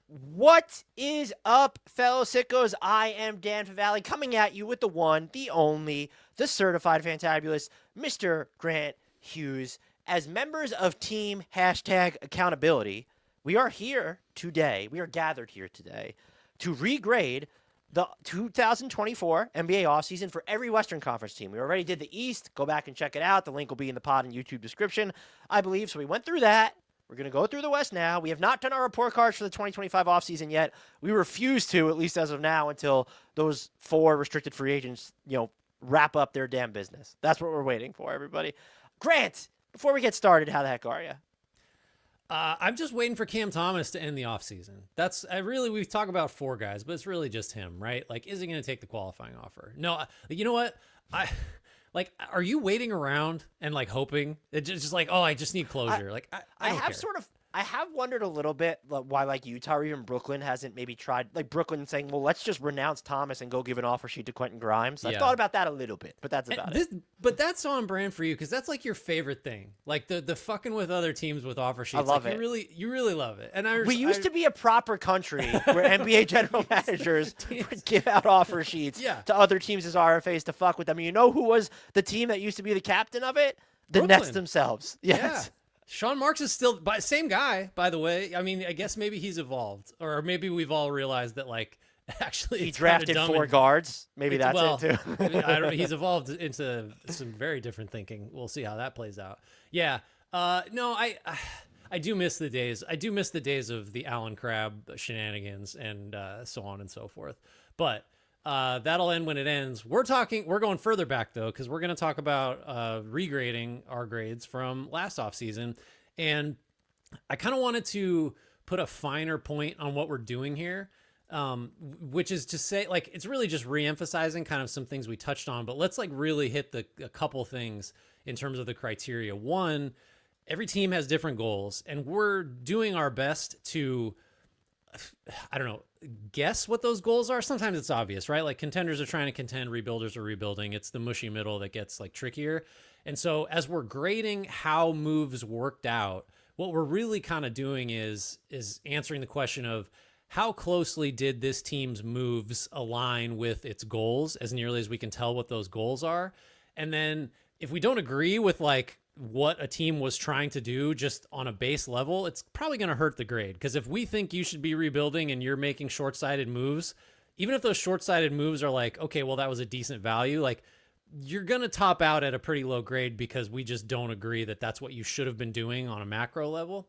What is up, fellow sickos? I am Dan Favale coming at you with the one, the only, the certified fantabulous, Mr. Grant Hughes. As members of Team #Accountability, we are here today, we are gathered here today to regrade the 2024 NBA offseason for every Western Conference team. We already did the East. Go back and check it out. The link will be in the pod and YouTube description, I believe. So we went through that. We're going to go through the West now. We have not done our report cards for the 2025 offseason yet. We refuse to, at least as of now, until those 4 restricted free agents, wrap up their damn business. That's what we're waiting for, everybody. Grant, before we get started, how the heck are you? I'm just waiting for Cam Thomas to end the offseason. We talk about 4 guys, but it's really just him, right? Like, is he going to take the qualifying offer? No, you know what? Are you waiting around and hoping? It's just like, oh, I just need closure. I don't care. I have wondered a little bit why Utah or even Brooklyn hasn't maybe tried, Brooklyn saying, well, let's just renounce Thomas and go give an offer sheet to Quentin Grimes. I've thought about that a little bit, but that's about it. But that's on brand for you because that's your favorite thing. The fucking with other teams with offer sheets. I love it. You really love it. And we used to be a proper country where NBA general managers would give out offer sheets to other teams as RFAs to fuck with them. And you know who was the team that used to be the captain of it? The Brooklyn. Nets themselves. Yes. Yeah. Sean Marks is still same guy, by the way. I mean, I guess maybe he's evolved, or maybe we've all realized that actually he drafted 4 guards. Maybe that's it too. I don't know. He's evolved into some very different thinking. We'll see how that plays out. Yeah. No, I do miss the days. I do miss the days of the Allen Crabbe shenanigans and so on and so forth. But that'll end when it ends. We're going further back though, because we're going to talk about regrading our grades from last offseason. And I kind of wanted to put a finer point on what we're doing here, which is to say, it's really just reemphasizing kind of some things we touched on, but let's really hit a couple things in terms of the criteria. One, every team has different goals, and we're doing our best to, I don't know, guess what those goals are. Sometimes it's obvious, right? Contenders are trying to contend, rebuilders are rebuilding. It's the mushy middle that gets trickier. And so as we're grading how moves worked out, what we're really kind of doing is answering the question of how closely did this team's moves align with its goals, as nearly as we can tell what those goals are. And then if we don't agree with what a team was trying to do just on a base level, it's probably going to hurt the grade. Because if we think you should be rebuilding and you're making short-sighted moves, even if those short-sighted moves are okay, well, that was a decent value, you're going to top out at a pretty low grade because we just don't agree that that's what you should have been doing on a macro level.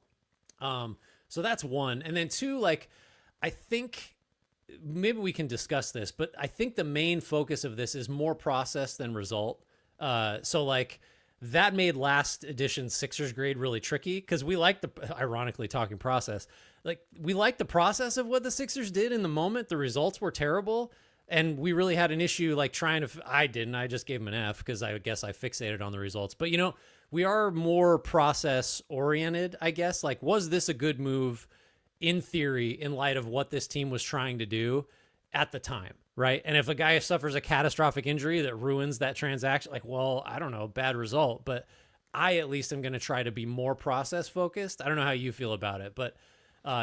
So that's one. And then 2, I think maybe we can discuss this, but I think the main focus of this is more process than result. That made last edition's Sixers grade really tricky because we like ironically talking process, we like the process of what the Sixers did in the moment. The results were terrible. And we really had an issue I just gave them an F because I guess I fixated on the results. But, we are more process oriented, I guess. Was this a good move in theory in light of what this team was trying to do at the time? Right. And if a guy suffers a catastrophic injury that ruins that transaction, well, I don't know, bad result. But I at least am going to try to be more process focused. I don't know how you feel about it, but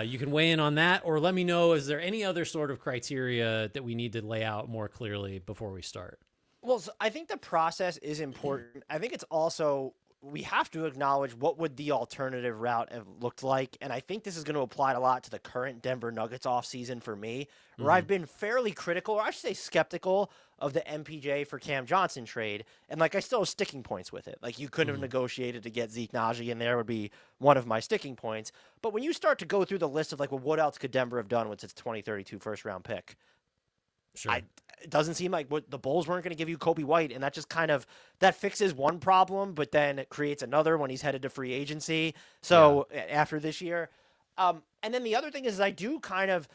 you can weigh in on that or let me know, is there any other sort of criteria that we need to lay out more clearly before we start? Well, so I think the process is important. I think it's also, we have to acknowledge what would the alternative route have looked like. And I think this is going to apply a lot to the current Denver Nuggets offseason for me, where I've been fairly critical, or I should say skeptical, of the MPJ for Cam Johnson trade. And I still have sticking points with it. You couldn't have negotiated to get Zeke Naji in there would be one of my sticking points. But when you start to go through the list of well, what else could Denver have done with its 2032 first round pick? Sure. It doesn't seem like the Bulls weren't going to give you Kobe White, and that just that fixes one problem, but then it creates another when he's headed to free agency. So after this year, and then the other thing is I do kind of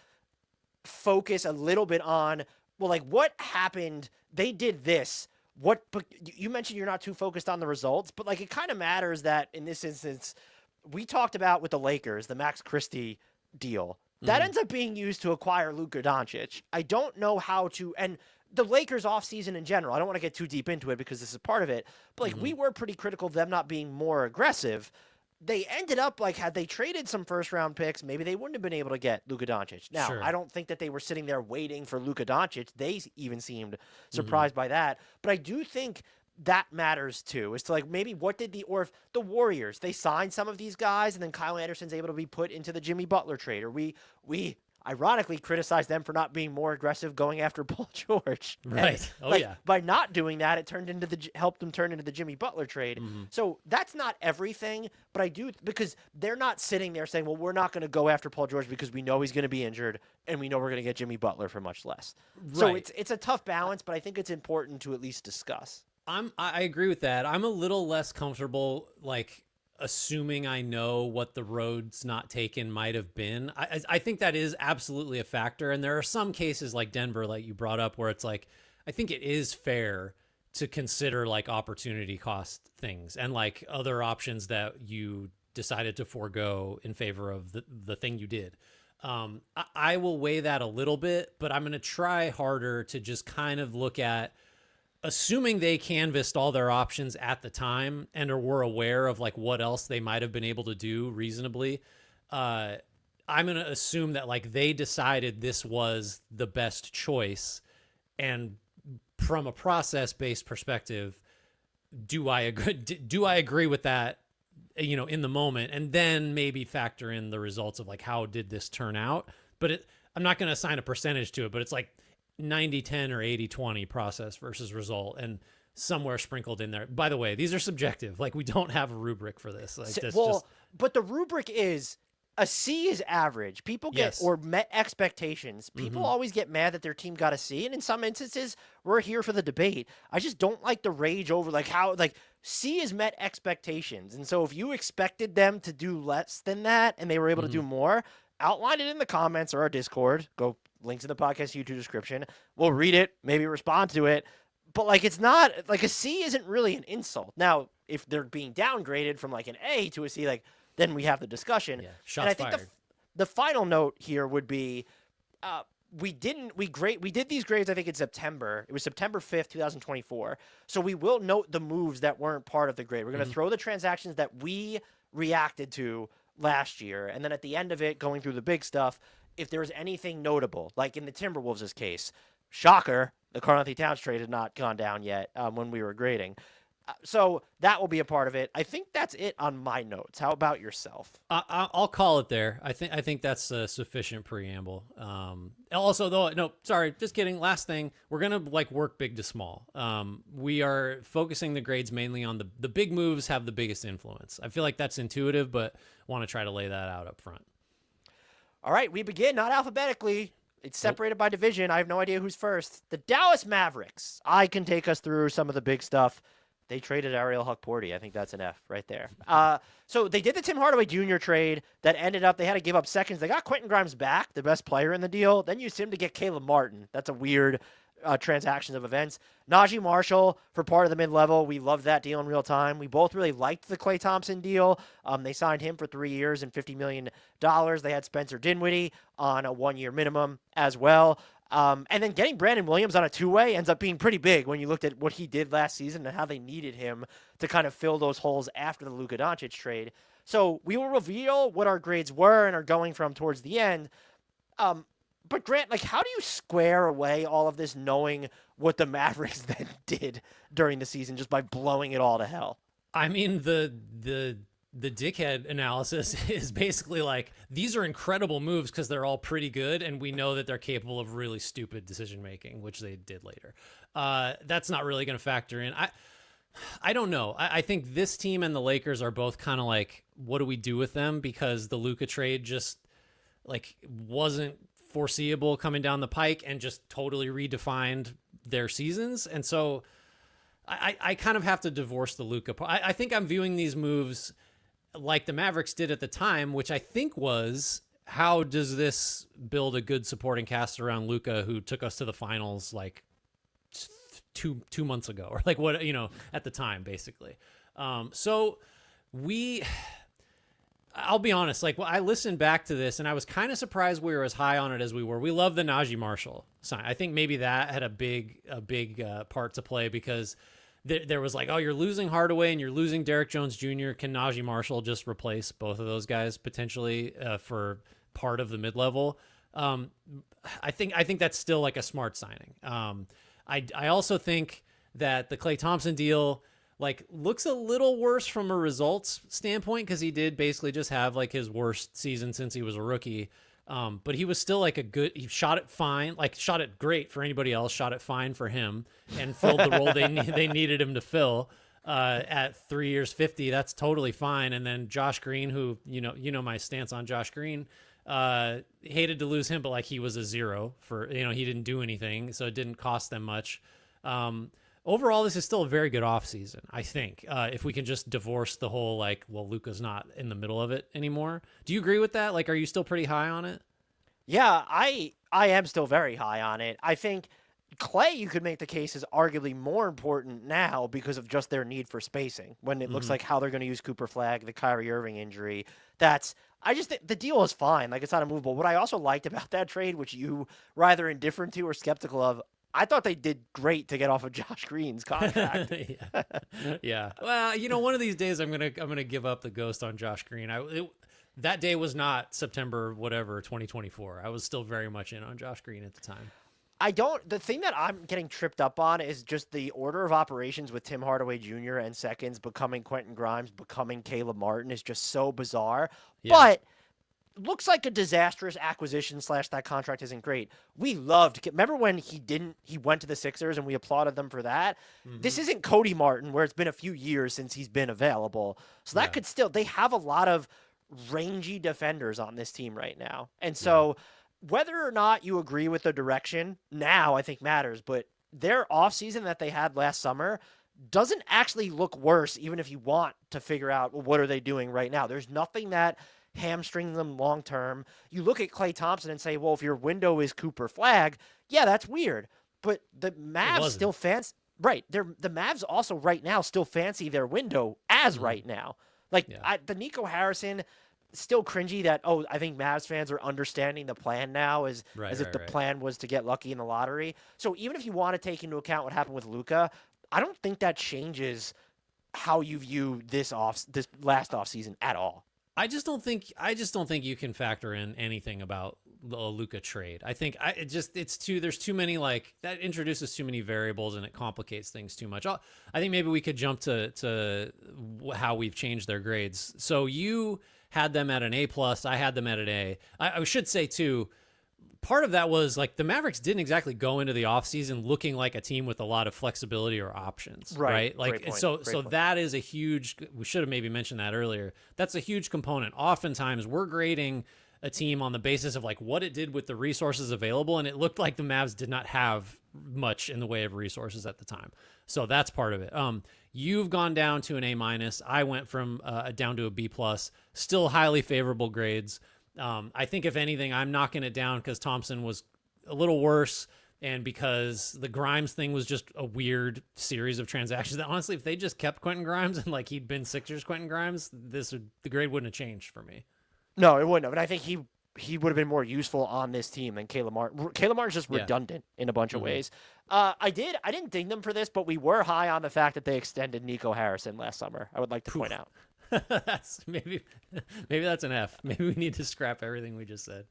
focus a little bit on what happened. They did this. But you mentioned you're not too focused on the results, but it kind of matters that in this instance, we talked about with the Lakers, the Max Christie deal. That ends up being used to acquire Luka Doncic. I don't know how to, and the Lakers offseason in general, I don't want to get too deep into it because this is part of it, but we were pretty critical of them not being more aggressive. they ended up like had they traded some first round picks, maybe they wouldn't have been able to get Luka Doncic. Now, Sure. I don't think that they were sitting there waiting for Luka Doncic. They even seemed Mm-hmm. surprised by that. But I do think that matters too. Is to like maybe what did the Warriors, they signed some of these guys and then Kyle Anderson's able to be put into the Jimmy Butler trade, or we ironically criticized them for not being more aggressive going after Paul George. Right. And, by not doing that, it helped them turn into the Jimmy Butler trade. Mm-hmm. So that's not everything, but I do, because they're not sitting there saying, well, we're not going to go after Paul George because we know he's going to be injured and we know we're going to get Jimmy Butler for much less. So it's a tough balance, but I think it's important to at least discuss. I agree with that. I'm a little less comfortable, like, assuming I know what the roads not taken might have been. I think that is absolutely a factor. And there are some cases like Denver, like you brought up, where it's like, I think it is fair to consider like opportunity cost things and like other options that you decided to forego in favor of the thing you did. I will weigh that a little bit, but I'm going to try harder to just kind of look at, assuming they canvassed all their options at the time and were aware of like what else they might have been able to do reasonably, I'm going to assume that like they decided this was the best choice. And from a process-based perspective, do I agree with that, in the moment, and then maybe factor in the results of like, how did this turn out? But I'm not going to assign a percentage to it, but it's like 90-10 or 80-20 process versus result, and somewhere sprinkled in there. By the way, these are subjective. Like, we don't have a rubric for this. Like, but the rubric is a C is average. People get or met expectations. People always get mad that their team got a C, and in some instances, we're here for the debate. I just don't like the rage over like how like C is met expectations, and so if you expected them to do less than that and they were able to do more, outline it in the comments or our Discord. Go links in the podcast YouTube description. We'll read it, maybe respond to it. But like, it's not like a C isn't really an insult. Now, if they're being downgraded from like an A to a C, like then we have the discussion. Yeah, and I fired. think the final note here would be we did these grades, I think, in September. It was September 5th, 2024. So we will note the moves that weren't part of the grade. We're going to throw the transactions that we reacted to last year, and then at the end of it, going through the big stuff, if there was anything notable, like in the Timberwolves' case, shocker, the Karl-Anthony Towns trade had not gone down yet when we were grading. So that will be a part of it. I think that's it on my notes. How about yourself? I'll call it there. I think that's a sufficient preamble. Also, though, no, sorry, just kidding. Last thing, we're gonna like work big to small. We are focusing the grades mainly on the big moves have the biggest influence. I feel like that's intuitive, but want to try to lay that out up front. All right, we begin not alphabetically. It's separated by division. I have no idea who's first. The Dallas Mavericks. I can take us through some of the big stuff. They traded Ariel Huckporty. I think that's an F right there. So they did the Tim Hardaway Jr. trade that ended up, they had to give up seconds. They got Quentin Grimes back, the best player in the deal, then used him to get Caleb Martin. That's a weird transactions of events. Najee Marshall for part of the mid-level. We loved that deal in real time. We both really liked the Klay Thompson deal. They signed him for 3 years and $50 million. They had Spencer Dinwiddie on a 1-year minimum as well. And then getting Brandon Williams on a two-way ends up being pretty big when you looked at what he did last season and how they needed him to kind of fill those holes after the Luka Doncic trade. So we will reveal what our grades were and are going from towards the end. But Grant, like, how do you square away all of this knowing what the Mavericks then did during the season just by blowing it all to hell? I mean, the dickhead analysis is basically like, these are incredible moves because they're all pretty good, and we know that they're capable of really stupid decision making, which they did later. That's not really going to factor in. I don't know. I think this team and the Lakers are both kind of like, what do we do with them? Because the Luka trade just like wasn't foreseeable coming down the pike and just totally redefined their seasons. And so I kind of have to divorce the Luka part. I think I'm viewing these moves like the Mavericks did at the time, which I think was, how does this build a good supporting cast around Luka, who took us to the finals like two months ago, or like what, at the time, basically. So I'll be honest, like, I listened back to this and I was kind of surprised we were as high on it as we were. We love the Najee Marshall sign. I think maybe that had a big part to play, because there was like, oh, you're losing Hardaway and you're losing Derek Jones Jr. Can Najee Marshall just replace both of those guys potentially for part of the mid-level? I think that's still like a smart signing. I also think that the Klay Thompson deal like looks a little worse from a results standpoint because he did basically just have like his worst season since he was a rookie. But he was still like he shot it fine, like shot it great for anybody else, shot it fine for him, and filled the role they needed him to fill. At 3 years, 50, that's totally fine. And then Josh Green, who you know my stance on Josh Green, hated to lose him, but like he was a zero for he didn't do anything, so it didn't cost them much. Overall, this is still a very good offseason, I think, if we can just divorce the whole, like, well, Luka's not in the middle of it anymore. Do you agree with that? Like, are you still pretty high on it? Yeah, I am still very high on it. I think Klay, you could make the case, is arguably more important now because of just their need for spacing. When it looks like how they're going to use Cooper Flag, the Kyrie Irving injury, I just think the deal is fine. Like, it's not immovable. What I also liked about that trade, which you were either indifferent to or skeptical of, I thought they did great to get off of Josh Green's contract. Yeah. Well, one of these days I'm gonna give up the ghost on Josh Green. That day was not September 2024. I was still very much in on Josh Green at the time. The thing that I'm getting tripped up on is just the order of operations with Tim Hardaway Jr. and seconds becoming Quentin Grimes, becoming Caleb Martin is just so bizarre. Yeah. But looks like a disastrous acquisition / that contract isn't great. We remember when he went to the Sixers and we applauded them for that. This isn't Cody Martin where it's been a few years since he's been available. So that could they have a lot of rangy defenders on this team right now. And so whether or not you agree with the direction now, I think matters, but their offseason that they had last summer doesn't actually look worse, even if you want to figure out, well, what are they doing right now? There's nothing that hamstring them long term. You look at Klay Thompson and say, well, if your window is Cooper Flag, yeah, that's weird. But the Mavs still fancy, right? The Mavs also right now still fancy their window as right now. Like the Nico Harrison, still cringy that, I think Mavs fans are understanding the plan now as if the plan was to get lucky in the lottery. So even if you want to take into account what happened with Luka, I don't think that changes how you view this last offseason at all. I just don't think you can factor in anything about the Luka trade. I think there's too many, like, that introduces too many variables and it complicates things too much. I think maybe we could jump to how we've changed their grades. So you had them at an A+, I had them at an A. I should say too, part of that was like the Mavericks didn't exactly go into the offseason looking like a team with a lot of flexibility or options, right? Like, so that is a huge, we should have maybe mentioned that earlier. That's a huge component. Oftentimes we're grading a team on the basis of like what it did with the resources available. And it looked like the Mavs did not have much in the way of resources at the time. So that's part of it. You've gone down to an A-. I went from down to a B+, still highly favorable grades. I think if anything, I'm knocking it down because Thompson was a little worse and because the Grimes thing was just a weird series of transactions that honestly, if they just kept Quentin Grimes and like he'd been Sixers Quentin Grimes, the grade wouldn't have changed for me. No, it wouldn't have. And I think he would have been more useful on this team than Caleb Martin. Caleb Martin's just redundant in a bunch of ways. I didn't ding them for this, but we were high on the fact that they extended Nico Harrison last summer. I would like to point out. That's maybe that's an F. Maybe we need to scrap everything we just said.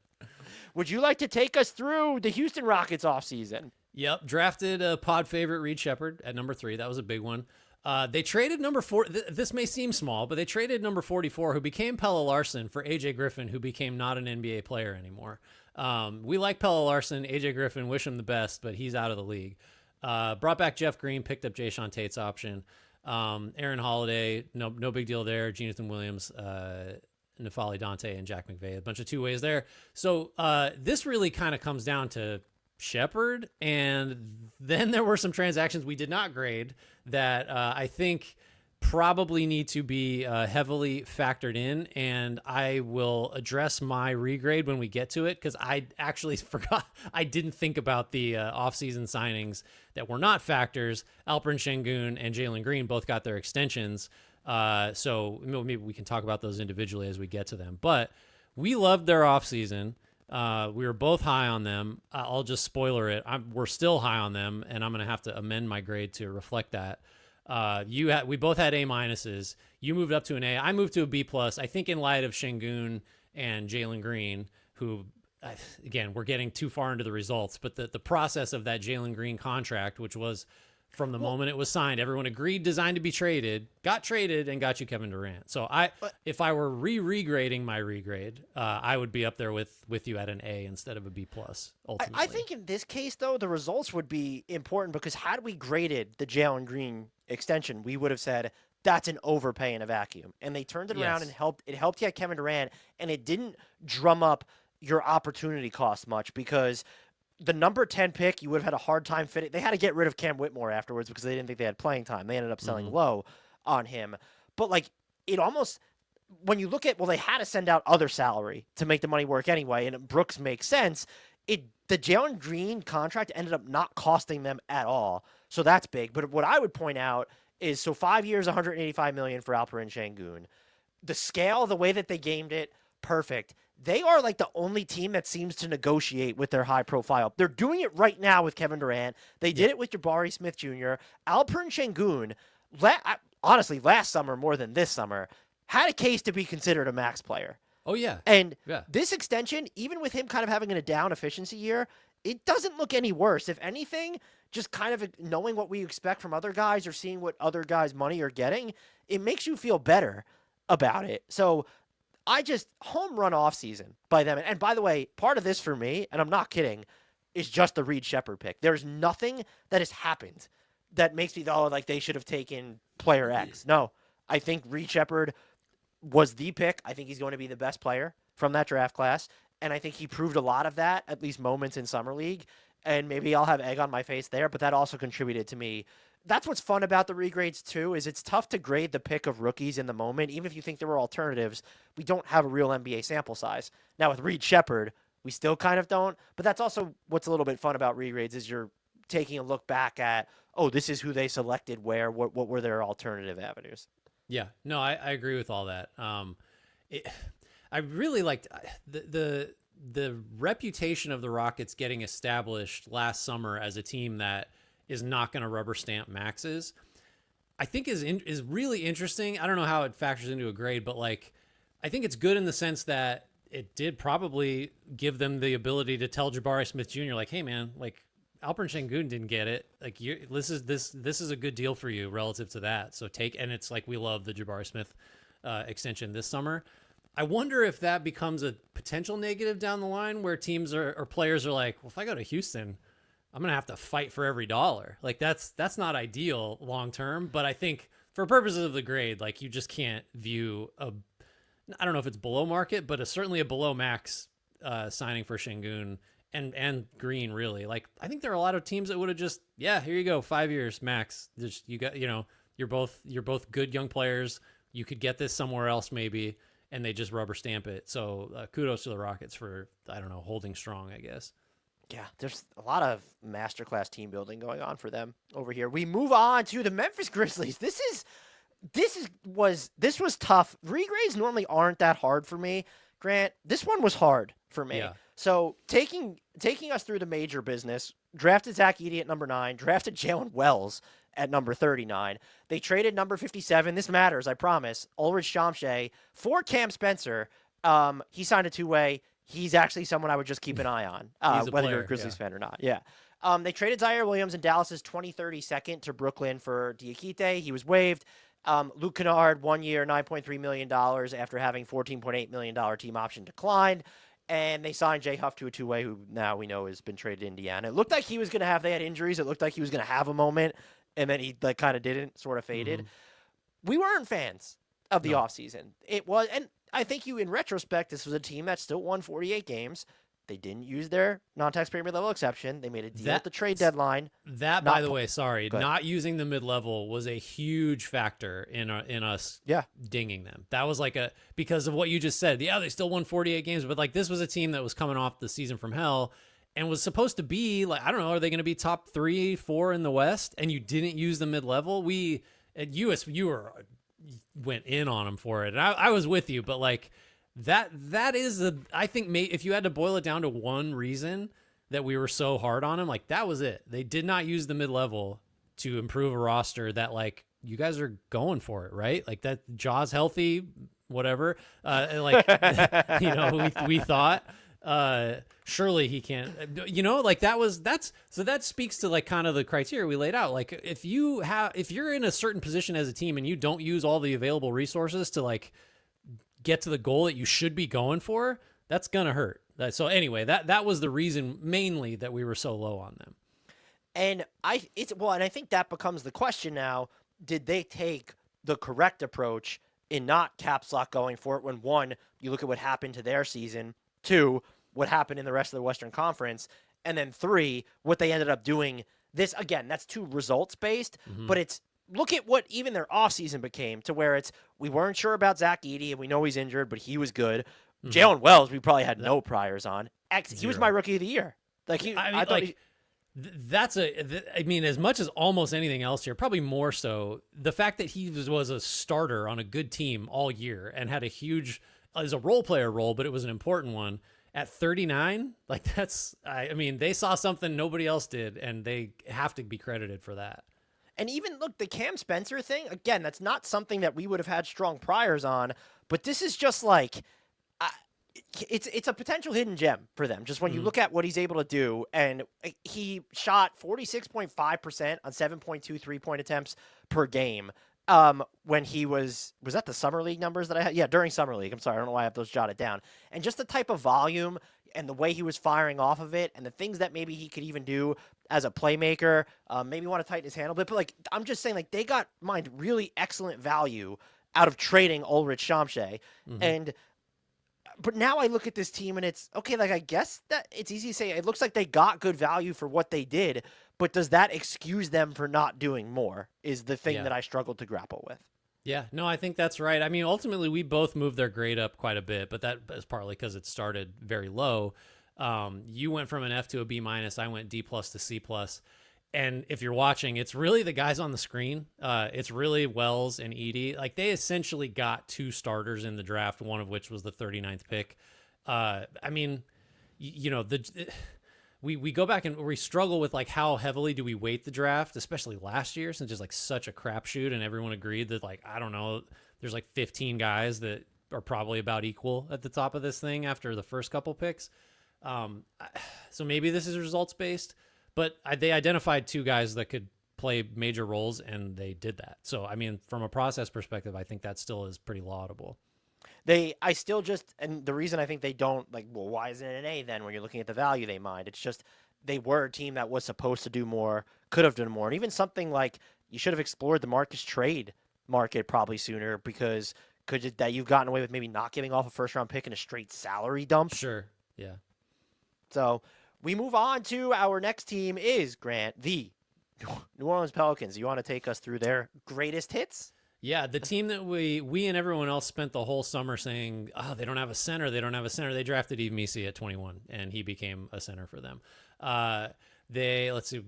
Would you like to take us through the Houston Rockets offseason? Yep. Drafted a pod favorite Reed Shepherd at number 3. That was a big one. They traded number 4. This may seem small, but they traded number 44, who became Pelle Larsson, for AJ Griffin, who became not an NBA player anymore. We like Pelle Larsson. AJ Griffin, wish him the best, but he's out of the league. Brought back Jeff Green, picked up Jayshawn Tate's option. Aaron Holiday, no big deal there. Jonathan Williams, N'Faly Dante, and Jack McVay, a bunch of two-ways there. So this really kind of comes down to Shepherd, and then there were some transactions we did not grade that I think probably need to be heavily factored in, and I will address my regrade when we get to it because I actually forgot. I didn't think about the offseason signings that were not factors. Alperen Şengün and Jalen Green both got their extensions, so maybe we can talk about those individually as we get to them. But we loved their offseason. We were both high on them. I'll just spoiler it. We're still high on them, and I'm going to have to amend my grade to reflect that. We both had A minuses. You moved up to an A. I moved to a B plus. I think in light of Şengün and Jalen Green, who, again, we're getting too far into the results, but the process of that Jalen Green contract, which was from the moment it was signed, everyone agreed designed to be traded, got traded, and got you Kevin Durant. So if I were regrading my regrade, I would be up there with you at an A instead of a B plus. Ultimately, I think in this case, though, the results would be important because had we graded the Jalen Green extension, we would have said that's an overpay in a vacuum, and they turned it around and helped. It helped you get Kevin Durant, and it didn't drum up your opportunity cost much because the number 10 pick, you would have had a hard time fitting. They had to get rid of Cam Whitmore afterwards because they didn't think they had playing time. They ended up selling low on him. But, like, it almost, when you look at, well, they had to send out other salary to make the money work anyway, and Brooks makes sense. The Jalen Green contract ended up not costing them at all. So that's big. But what I would point out is, so 5 years, $185 million for Alperen Şengün. The scale, the way that they gamed it, perfect. They are like the only team that seems to negotiate with their high profile. They're doing it right now with Kevin Durant. They did it with Jabari Smith Jr. Alperen Şengün, honestly, last summer more than this summer, had a case to be considered a max player. Oh, yeah. And this extension, even with him kind of having a down efficiency year, it doesn't look any worse. If anything, just kind of knowing what we expect from other guys or seeing what other guys' money are getting, it makes you feel better about it. So home run offseason by them. And by the way, part of this for me, and I'm not kidding, is just the Reed Shepherd pick. There's nothing that has happened that makes me, like they should have taken player X. No, I think Reed Shepherd was the pick. I think he's going to be the best player from that draft class. And I think he proved a lot of that, at least moments in Summer League. And maybe I'll have egg on my face there, but that also contributed to me. That's what's fun about the regrades, too, is it's tough to grade the pick of rookies in the moment. Even if you think there were alternatives, we don't have a real NBA sample size. Now, with Reed Shepherd, we still kind of don't. But that's also what's a little bit fun about regrades is you're taking a look back at, this is who they selected where, what were their alternative avenues. Yeah, no, I agree with all that. I really liked the reputation of the Rockets getting established last summer as a team that is not going to rubber stamp maxes. I think is really interesting. I don't know how it factors into a grade, but like, I think it's good in the sense that it did probably give them the ability to tell Jabari Smith Jr. like, hey man, like Alperen Şengün didn't get it. Like this is a good deal for you relative to that. So and it's like, we love the Jabari Smith extension this summer. I wonder if that becomes a potential negative down the line where teams or players are like, well, if I go to Houston, I'm going to have to fight for every dollar. Like that's not ideal long term, but I think for purposes of the grade, like you just can't view I don't know if it's below market, but certainly a below max signing for Şengün and Green, really. Like I think there are a lot of teams that would have just, here you go, 5 years max. You're both good young players. You could get this somewhere else maybe, and they just rubber stamp it. So kudos to the Rockets for, I don't know, holding strong, I guess. Yeah, there's a lot of masterclass team building going on for them over here. We move on to the Memphis Grizzlies. This was tough. Regrades normally aren't that hard for me, Grant. This one was hard for me. Yeah. So taking us through the major business, drafted Zach Edey at number 9, drafted Jalen Wells at number 39. They traded number 57. This matters, I promise. Ulrich Shamshay for Cam Spencer. He signed a 2-way. He's actually someone I would just keep an eye on, whether you're a Grizzlies fan or not. Yeah. They traded Zaire Williams and Dallas's 2032nd to Brooklyn for Diakite. He was waived. Luke Kennard, 1 year, $9.3 million after having $14.8 million team option declined. And they signed Jay Huff to a 2-way, who now we know has been traded to Indiana. It looked like he was going to have, they had injuries. It looked like he was going to have a moment, and then he kind of didn't, sort of faded. Mm-hmm. We weren't fans of the offseason. It was, and I think in retrospect, this was a team that still won 48 games. They didn't use their non-taxpayer mid-level exception. They made a deal at the trade deadline. That, by the way, not using the mid-level was a huge factor in us dinging them. That was like because of what you just said. Yeah, they still won 48 games, but like this was a team that was coming off the season from hell and was supposed to be like, I don't know, are they going to be top 3, 4 in the West? And you didn't use the mid-level. We at US, went in on them for it. And I was with you, but like, that is I think if you had to boil it down to one reason that we were so hard on him, like that was it. They did not use the mid-level to improve a roster that like you guys are going for it, right? Like that Jaw's healthy, whatever. And like, we thought, surely he can't, like that speaks to like kind of the criteria we laid out. Like if you're in a certain position as a team and you don't use all the available resources to like get to the goal that you should be going for, that's going to hurt. So anyway, that was the reason mainly that we were so low on them. And I think that becomes the question now. Did they take the correct approach in not caps lock going for it when, one, you look at what happened to their season, two, what happened in the rest of the Western Conference, and then three, what they ended up doing. This, again, that's too results-based, but it's look at what even their offseason became to where we weren't sure about Zach Edey, and we know he's injured, but he was good. Jalen Wells, we probably had no priors on. He was my rookie of the year. Like I mean, as much as almost anything else here, probably more so, the fact that he was a starter on a good team all year and had a huge, as a role player role, but it was an important one. At 39, like I mean, they saw something nobody else did, and they have to be credited for that. And even, look, the Cam Spencer thing, again, that's not something that we would have had strong priors on, but this is just like, it's a potential hidden gem for them. Just when you look at what he's able to do, and he shot 46.5% on 7.2 3-point attempts per game. When he was that the summer league numbers that I had? Yeah, during summer league. I'm sorry, I don't know why I have those jotted down. And just the type of volume and the way he was firing off of it, and the things that maybe he could even do as a playmaker, maybe want to tighten his handle a bit. But like, I'm just saying, like, they got really excellent value out of trading Ulrich Shamshay, But now I look at this team and it's okay. Like, I guess that it's easy to say it looks like they got good value for what they did, but does that excuse them for not doing more is the thing that I struggled to grapple with. Yeah, no, I think that's right. I mean, ultimately we both moved their grade up quite a bit, but that is partly because it started very low. You went from an F to a B minus. I went D plus to C plus. And if you're watching, it's really the guys on the screen. It's really Wells and Edey. Like, they essentially got two starters in the draft, one of which was the 39th pick. I mean, we go back and we struggle with like how heavily do we weight the draft, especially last year, since it's like such a crapshoot, and everyone agreed that, like, I don't know, there's like 15 guys that are probably about equal at the top of this thing after the first couple picks. So maybe this is results based. But they identified two guys that could play major roles, and they did that. So, I mean, from a process perspective, I think that still is pretty laudable. And the reason I think they don't, like, well, why isn't it an A then when you're looking at the value they mined? It's just they were a team that was supposed to do more, could have done more. And even something like you should have explored the Marcus trade market probably sooner, because that you've gotten away with maybe not giving off a first-round pick and a straight salary dump. Sure, yeah. So we move on to our next team is, Grant, the New Orleans Pelicans. You want to take us through their greatest hits? Yeah, the team that we and everyone else spent the whole summer saying, oh, they don't have a center. They don't have a center. They drafted Yves Missi at 21, and he became a center for them. Let's see,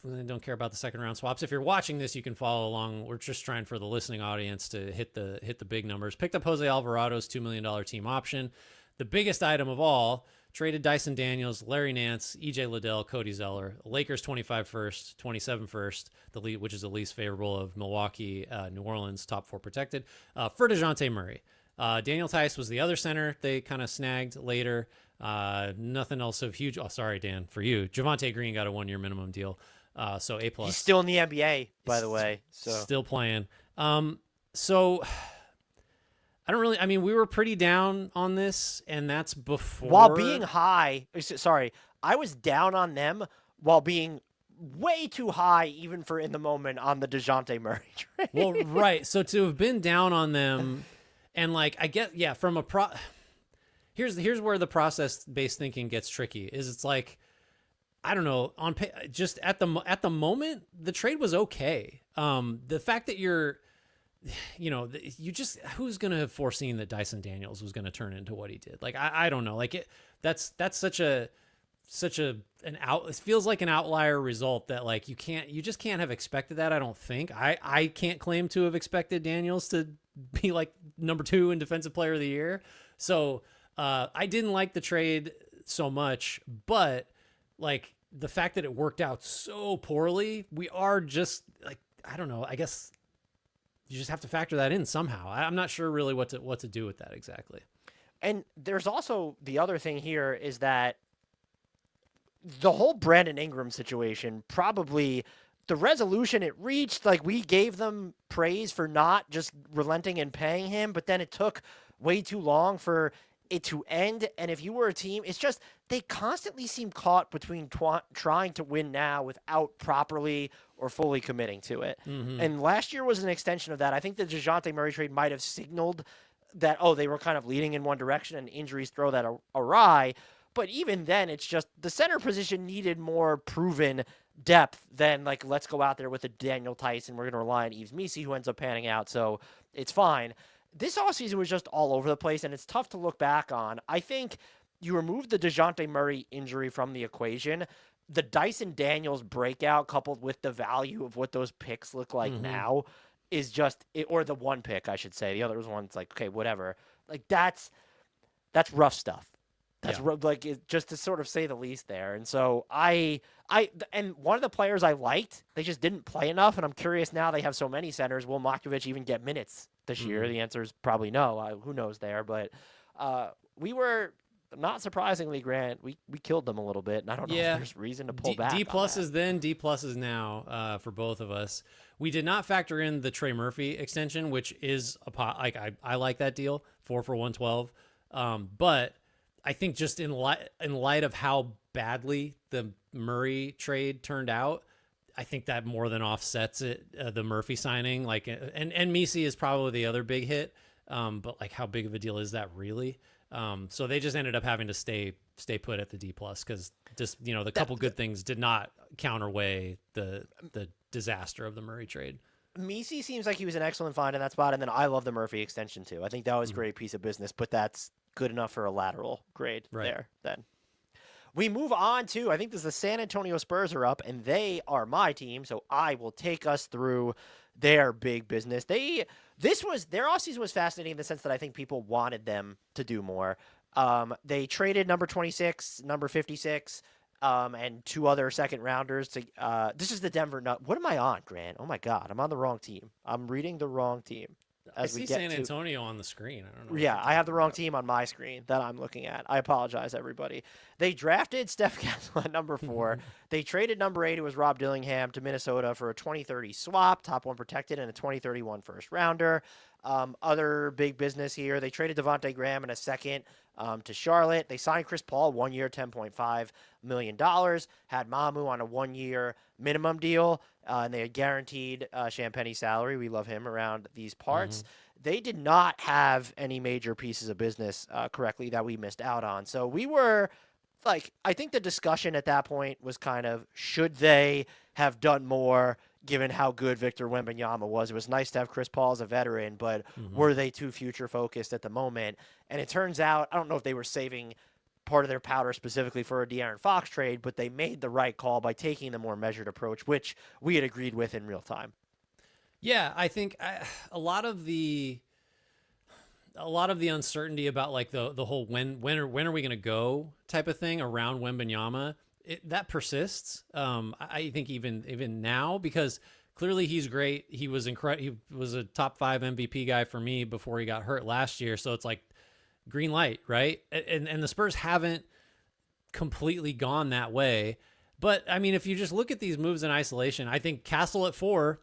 they don't care about the second round swaps. If you're watching this, you can follow along. We're just trying for the listening audience to hit the big numbers. Picked up Jose Alvarado's $2 million team option. The biggest item of all, traded Dyson Daniels, Larry Nance, EJ Liddell, Cody Zeller, Lakers 25 first, 27 first, which is the least favorable of Milwaukee, New Orleans, top four protected, for DeJounte Murray. Daniel Tice was the other center they kind of snagged later. Nothing else of huge. Oh, sorry, Dan, for you. Javonte Green got a 1-year minimum deal. So A+. He's still in the NBA, by the way. So still playing. So I don't really, I mean, we were pretty down on this, and that's before. While being high, sorry, I was down on them while being way too high, even for in the moment, on the DeJounte Murray trade. Well, right. So to have been down on them, and like, I get, yeah, from a here's where the process-based thinking gets tricky, is it's like, I don't know, just at the moment, the trade was okay. The fact that who's going to have foreseen that Dyson Daniels was going to turn into what he did? Like, I don't know. Like, that's such an it feels like an outlier result that, like, you just can't have expected that. I don't think I can't claim to have expected Daniels to be like number 2 in defensive player of the year. So, I didn't like the trade so much, but like the fact that it worked out so poorly, we are just like, I don't know, I guess you just have to factor that in somehow. I'm not sure really what to do with that exactly. And there's also the other thing here is that the whole Brandon Ingram situation, probably the resolution it reached, like we gave them praise for not just relenting and paying him, but then it took way too long for it to end. And if you were a team, it's just they constantly seem caught between trying to win now without properly or fully committing to it. Mm-hmm. And last year was an extension of that. I think the DeJounte Murray trade might have signaled that, oh, they were kind of leading in one direction and injuries throw that awry. But even then, it's just the center position needed more proven depth than, like, let's go out there with a Daniel Tice and we're going to rely on Yves Missi, who ends up panning out. So it's fine. This offseason was just all over the place, and it's tough to look back on. I think you remove the DeJounte Murray injury from the equation. The Dyson Daniels breakout coupled with the value of what those picks look like now is just – or the one pick, I should say. The other one's like, okay, whatever. Like, that's rough stuff. That's just to sort of say the least there. And so and one of the players I liked, they just didn't play enough. And I'm curious now they have so many centers. Will Markovic even get minutes this year? The answer is probably no. Who knows there? But we were, not surprisingly, Grant, we killed them a little bit. And I don't know if there's reason to pull back. D pluses then, D pluses now for both of us. We did not factor in the Trey Murphy extension, which is I like that deal, 4 for $112. But I think just in light of how badly the Murray trade turned out, I think that more than offsets it. The Murphy signing, like, and Missi is probably the other big hit. But like, how big of a deal is that really? So they just ended up having to stay put at the D plus because just the couple good things did not counterweigh the disaster of the Murray trade. Missi seems like he was an excellent find in that spot, and then I love the Murphy extension too. I think that was a great piece of business, but that's good enough for a lateral grade there then. We move on to, I think this is the San Antonio Spurs are up, and they are my team, so I will take us through their big business. Their offseason was fascinating in the sense that I think people wanted them to do more. They traded number 26, number 56, and 2 other second rounders to this is the Denver Nuggets. What am I on, Grant? Oh my God, I'm on the wrong team. I'm reading the wrong team. I see San Antonio on the screen. I don't know. Yeah, I have the wrong team on my screen that I'm looking at. I apologize, everybody. They drafted Steph Castle at number 4. They traded number 8, who was Rob Dillingham, to Minnesota for a 2030 swap, top 1 protected, and a 2031 first rounder. Other big business here, they traded Devontae Graham in a second to Charlotte. They signed Chris Paul, 1 year, $10.5 million. Had Mamu on a 1-year minimum deal, and they had guaranteed Champagne's salary. We love him around these parts. They did not have any major pieces of business correctly that we missed out on. So we were like, I think the discussion at that point was kind of, should they have done more given how good Victor Wembanyama was? It was nice to have Chris Paul as a veteran, but were they too future focused at the moment? And it turns out, I don't know if they were saving part of their powder specifically for a De'Aaron Fox trade, but they made the right call by taking the more measured approach, which we had agreed with in real time. Yeah, I think a lot of the uncertainty about like the whole when are we going to go type of thing around Wembanyama, that persists. I think even now, because clearly he's great. He was incredible. He was a top 5 MVP guy for me before he got hurt last year. So it's like green light, right? And the Spurs haven't completely gone that way. But I mean, if you just look at these moves in isolation, I think Castle at 4,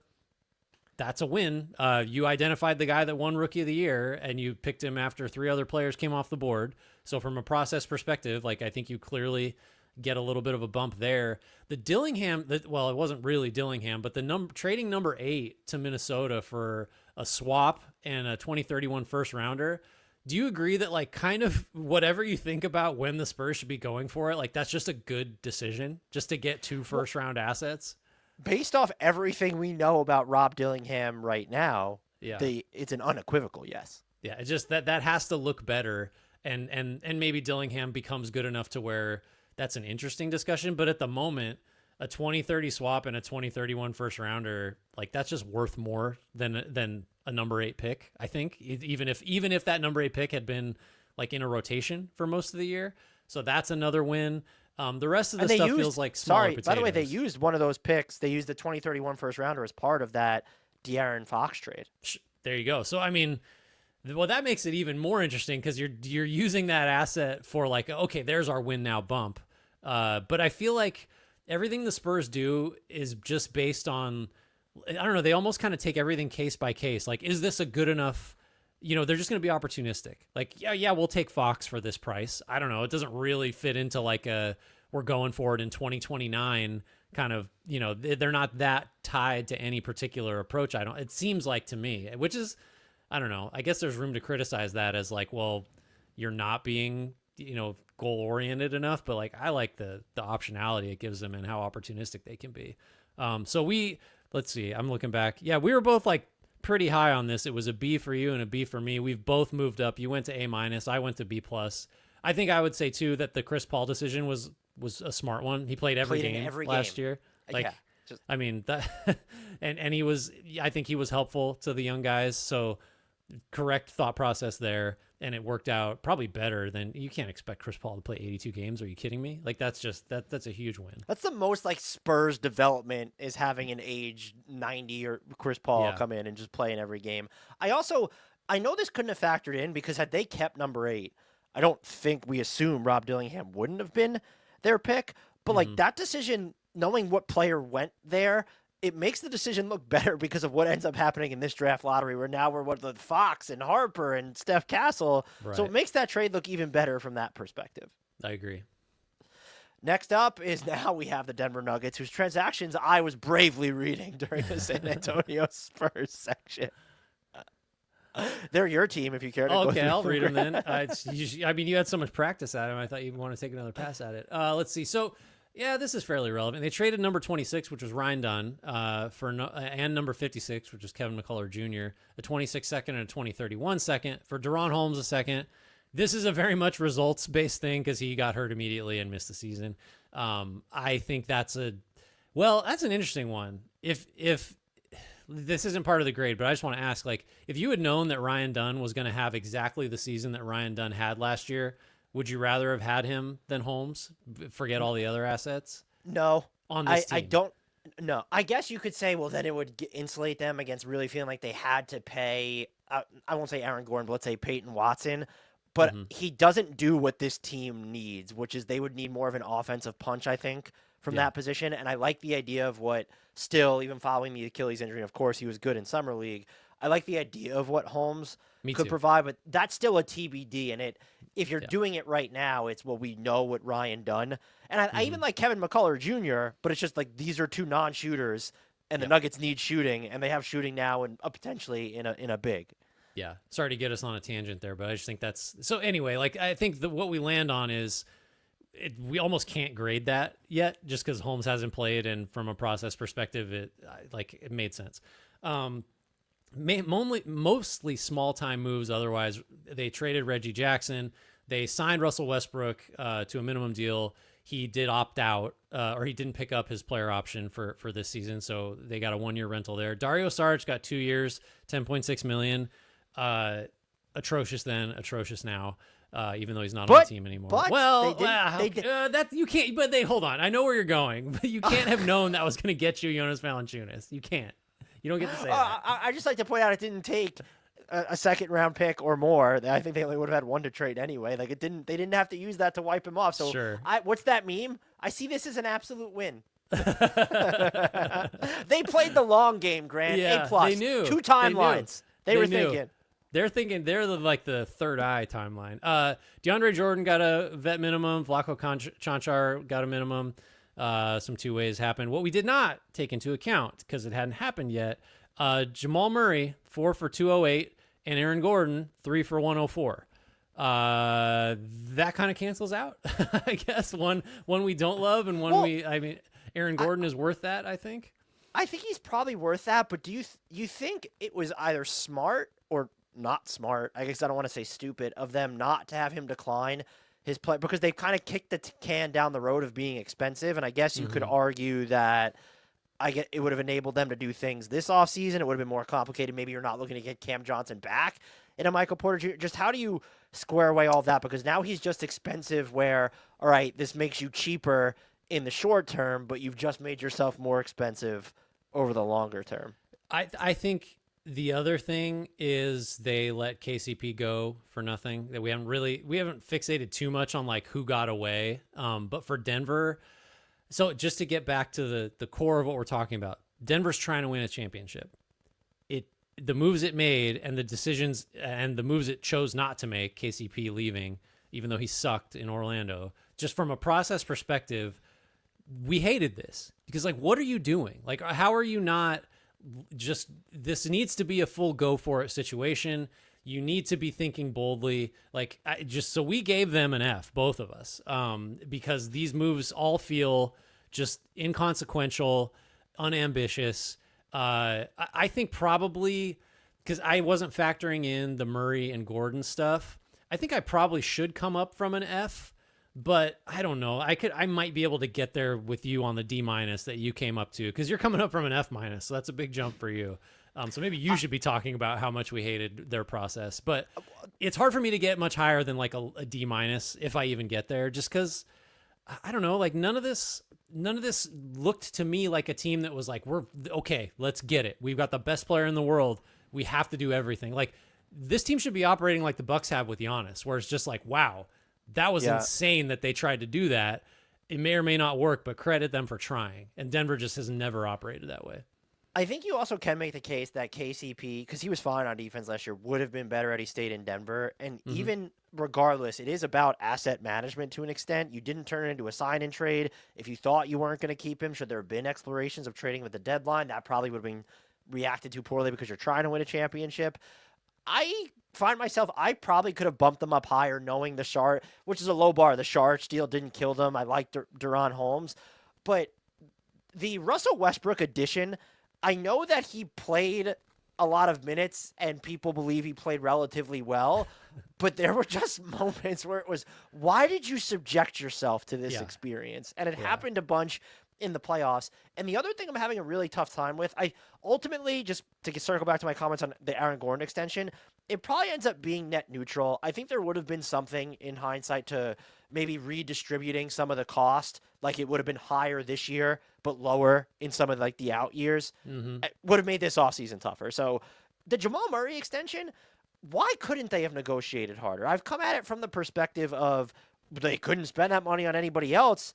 that's a win. You identified the guy that won Rookie of the Year, and you picked him after 3 other players came off the board. So from a process perspective, like, I think you clearly get a little bit of a bump there. The Dillingham, well, it wasn't really Dillingham, but trading number 8 to Minnesota for a swap and a 2031 first rounder. Do you agree that, like, kind of whatever you think about when the Spurs should be going for it, like, that's just a good decision just to get 2 first round assets? Based off everything we know about Rob Dillingham right now, it's an unequivocal yes. Yeah, it's just that has to look better, and maybe Dillingham becomes good enough to where that's an interesting discussion. But at the moment, a 2030 swap and a 2031 first rounder, like, that's just worth more than a number 8 pick, I think, even if that number 8 pick had been like in a rotation for most of the year. So that's another win. The rest of the stuff feels like smaller potatoes. By the way, they used one of those picks. They used the 2031 first rounder as part of that De'Aaron Fox trade. There you go. So I mean, well, that makes it even more interesting because you're using that asset for like, okay, there's our win now bump. But I feel like everything the Spurs do is just based on, I don't know, they almost kind of take everything case by case. Like, is this a good enough, they're just going to be opportunistic. Like, yeah, we'll take Fox for this price. I don't know. It doesn't really fit into like we're going for it in 2029 kind of, they're not that tied to any particular approach. It seems like to me, which is, I don't know. I guess there's room to criticize that as like, well, you're not being, goal oriented enough, but like, I like the optionality it gives them and how opportunistic they can be. So let's see, I'm looking back. Yeah, we were both like pretty high on this. It was a B for you and a B for me. We've both moved up. You went to A-. I went to B+. I think I would say too that the Chris Paul decision was a smart one. He played every game last year. Like, yeah, I mean that, and I think he was helpful to the young guys. So correct thought process there, and it worked out probably better than you can't expect Chris Paul to play 82 games. Are you kidding me? Like that's a huge win. That's the most like Spurs development is having an age 90 or Chris Paul come in and just play in every game. I know this couldn't have factored in because had they kept number 8, I don't think we assume Rob Dillingham wouldn't have been their pick, but like that decision, knowing what player went there, it makes the decision look better because of what ends up happening in this draft lottery where now we're with Fox and Harper and Steph Castle. Right. So it makes that trade look even better from that perspective. I agree. Next up is now we have the Denver Nuggets, whose transactions I was bravely reading during the San Antonio Spurs section. They're your team if you care to go okay, through I'll read them then. I mean, you had so much practice at them. I thought you'd want to take another pass at it. Let's see. So, yeah, this is fairly relevant. They traded number 26, which was Ryan Dunn, and number 56, which was Kevin McCullough Jr., a 26 second and a 2031 second for Deron Holmes a second. This is a very much results-based thing because he got hurt immediately and missed the season. I think that's an interesting one. If this isn't part of the grade, but I just want to ask, like, if you had known that Ryan Dunn was going to have exactly the season that Ryan Dunn had last year, would you rather have had him than Holmes? Forget all the other assets? No. On this team? I don't. No. I guess you could say, well, then it would insulate them against really feeling like they had to pay, I won't say Aaron Gordon, but let's say Peyton Watson. But he doesn't do what this team needs, which is they would need more of an offensive punch, I think, from that position. And I like the idea of what still, even following the Achilles injury, and of course he was good in Summer League, I like the idea of what Holmes could provide, but that's still a TBD. And if you're doing it right now, it's, well, we know what Ryan Dunn. And I even like Kevin McCullough Jr., but it's just like these are two non-shooters, and the Nuggets need shooting, and they have shooting now and potentially in a big. Yeah, sorry to get us on a tangent there, but I just think that's... So anyway, like I think what we land on is we almost can't grade that yet just because Holmes hasn't played, and from a process perspective, it made sense. Mostly small-time moves otherwise. They traded Reggie Jackson. They signed Russell Westbrook to a minimum deal. He did opt out, or he didn't pick up his player option for this season, so they got a 1-year rental there. Dario Saric got 2 years, $10.6 million. Atrocious then, atrocious now, even though he's not on the team anymore. That you can't. But hold on. I know where you're going, but you can't have known that was going to get you Jonas Valanciunas. You can't. You don't get to say that. I just like to point out it didn't take a second round pick or more. I think they only would have had one to trade anyway. Like they didn't have to use that to wipe him off. So sure. What's that meme? I see this as an absolute win. They played the long game, Grant. Yeah, A+. They knew. 2 timelines. They were thinking. They're thinking they're the third eye timeline. DeAndre Jordan got a vet minimum. Vlatko Čančar got a minimum. Some 2 ways happened. What we did not take into account, because it hadn't happened yet, Jamal Murray, 4 for 208, and Aaron Gordon, 3 for 104. That kind of cancels out, I guess. One we don't love, and Aaron Gordon is worth that, I think. I think he's probably worth that, but do you think it was either smart or not smart, I guess I don't want to say stupid, of them not to have him decline his play, because they've kind of kicked the can down the road of being expensive, and I guess you could argue that it would have enabled them to do things this offseason. It would have been more complicated. Maybe you're not looking to get Cam Johnson back in a Michael Porter Jr. Just how do you square away all that? Because now he's just expensive where, all right, this makes you cheaper in the short term, but you've just made yourself more expensive over the longer term. I think the other thing is they let KCP go for nothing. That we haven't fixated too much on like who got away. But for Denver, so just to get back to the core of what we're talking about, Denver's trying to win a championship. The moves it made and the decisions and the moves it chose not to make, KCP leaving, even though he sucked in Orlando, just from a process perspective, we hated this because like, what are you doing? Like, how are you not just, this needs to be a full go for it situation. You need to be thinking boldly. Like so we gave them an F, both of us, because these moves all feel just inconsequential, unambitious. I think probably because I wasn't factoring in the Murray and Gordon stuff. I think I probably should come up from an F, but I don't know. I might be able to get there with you on the D- that you came up to, because you're coming up from an F-, so that's a big jump for you. So maybe you should be talking about how much we hated their process, but it's hard for me to get much higher than like a D- if I even get there, just because I don't know, like none of this looked to me like a team that was like, we're okay, let's get it. We've got the best player in the world. We have to do everything. Like this team should be operating like the Bucks have with Giannis, where it's just like, wow, that was insane that they tried to do that. It may or may not work, but credit them for trying. And Denver just has never operated that way. I think you also can make the case that KCP, because he was fine on defense last year, would have been better had he stayed in Denver. And even regardless, it is about asset management to an extent. You didn't turn it into a sign-in trade. If you thought you weren't going to keep him, should there have been explorations of trading with the deadline, that probably would have been reacted to poorly because you're trying to win a championship. I find myself, I probably could have bumped them up higher knowing the Sharp, which is a low bar. The Sharp deal didn't kill them. I like Duran Holmes. But the Russell Westbrook addition, I know that he played a lot of minutes and people believe he played relatively well, but there were just moments where it was, why did you subject yourself to this experience? And it happened a bunch in the playoffs. And the other thing I'm having a really tough time with, I ultimately, just to circle back to my comments on the Aaron Gordon extension, it probably ends up being net neutral. I think there would have been something in hindsight to maybe redistributing some of the cost. Like it would have been higher this year, but lower in some of like the out years. It would have made this offseason tougher. So the Jamal Murray extension, why couldn't they have negotiated harder? I've come at it from the perspective of they couldn't spend that money on anybody else.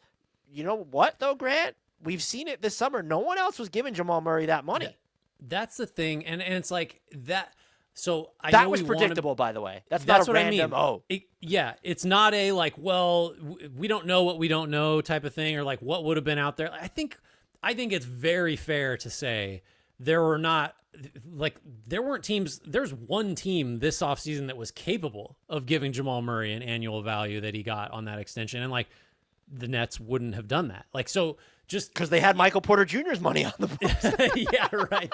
You know what, though, Grant? We've seen it this summer. No one else was giving Jamal Murray that money. That's the thing. And it's like that. So I that know was predictable, by the way. That's not a random, it's not a like, well, we don't know what we don't know type of thing, or like what would have been out there. I think it's very fair to say there weren't teams. There's one team this offseason that was capable of giving Jamal Murray an annual value that he got on that extension. And like, the Nets wouldn't have done that. Like, so just because they had Michael Porter Jr.'s money on the books. Yeah, right.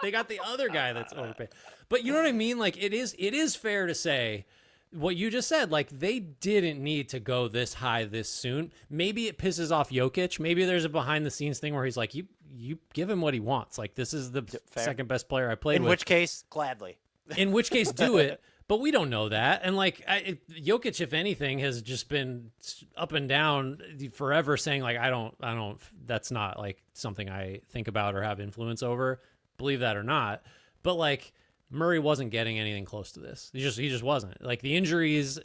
They got the other guy that's overpaid. But you know what I mean? Like, it is fair to say what you just said. Like, they didn't need to go this high this soon. Maybe it pisses off Jokic. Maybe there's a behind the scenes thing where he's like, you give him what he wants. Like, this is the second best player I played with. In which case, gladly. In which case, do it. But we don't know that. And like Jokic, if anything, has just been up and down forever saying like, I don't, that's not like something I think about or have influence over, believe that or not. But like Murray wasn't getting anything close to this. He just wasn't. Like the injuries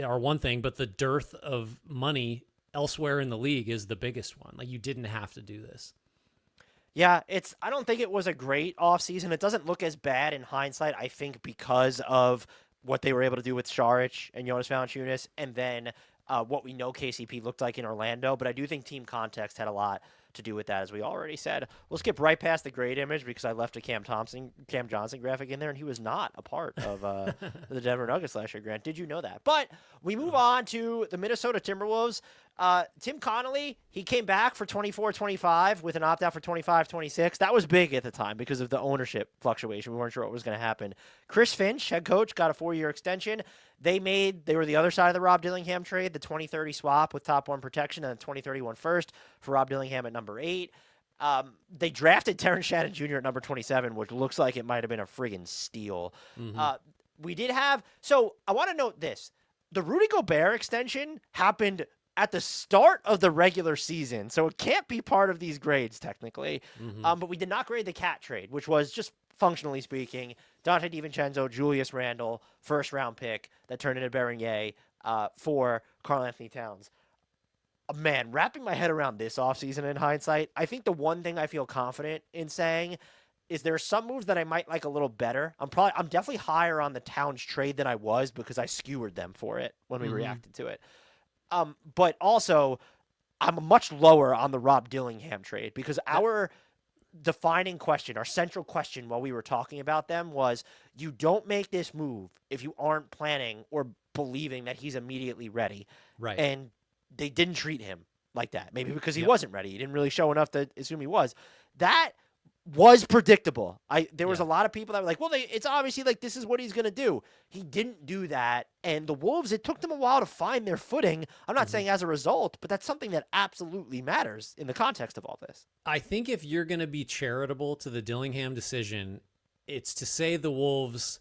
are one thing, but the dearth of money elsewhere in the league is the biggest one. Like you didn't have to do this. Yeah, I don't think it was a great offseason. It doesn't look as bad in hindsight, I think, because of what they were able to do with Saric and Jonas Valanciunas, and then what we know KCP looked like in Orlando. But I do think team context had a lot to do with that, as we already said. We'll skip right past the great image because I left a Cam Johnson graphic in there, and he was not a part of the Denver Nuggets last year, Grant. Did you know that? But we move on to the Minnesota Timberwolves. Tim Connolly, he came back for 24-25 with an opt-out for 25-26. That was big at the time because of the ownership fluctuation. We weren't sure what was going to happen. Chris Finch, head coach, got a 4-year extension. They were the other side of the Rob Dillingham trade, the 2030 swap with top 1 protection and the 2031 first for Rob Dillingham at number 8. They drafted Terrence Shannon Jr. at number 27, which looks like it might have been a friggin' steal. We did have, so I want to note this. The Rudy Gobert extension happened at the start of the regular season, so it can't be part of these grades technically. But we did not grade the Cat trade, which was just functionally speaking, Dante DiVincenzo, Julius Randle, first round pick that turned into Bernier for Karl Anthony Towns. Man, wrapping my head around this offseason in hindsight, I think the one thing I feel confident in saying is there are some moves that I might like a little better. I'm definitely higher on the Towns trade than I was because I skewered them for it when we reacted to it. But also, I'm much lower on the Rob Dillingham trade because our defining question, our central question while we were talking about them was, you don't make this move if you aren't planning or believing that he's immediately ready. Right. And they didn't treat him like that. Maybe because he wasn't ready. He didn't really show enough to assume he was. That was predictable. There was a lot of people that were like, well, it's obviously like this is what he's going to do. He didn't do that. And the Wolves, it took them a while to find their footing. I'm not saying as a result, but that's something that absolutely matters in the context of all this. I think if you're going to be charitable to the Dillingham decision, it's to say the Wolves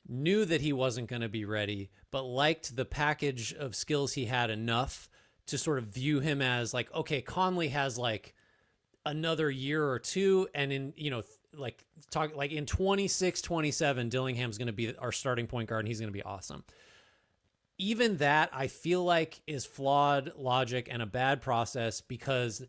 knew that he wasn't going to be ready, but liked the package of skills he had enough to sort of view him as like, okay, Conley has like another year or two, and in, in 26, 27, Dillingham's going to be our starting point guard and he's going to be awesome. Even that, I feel like, is flawed logic and a bad process, because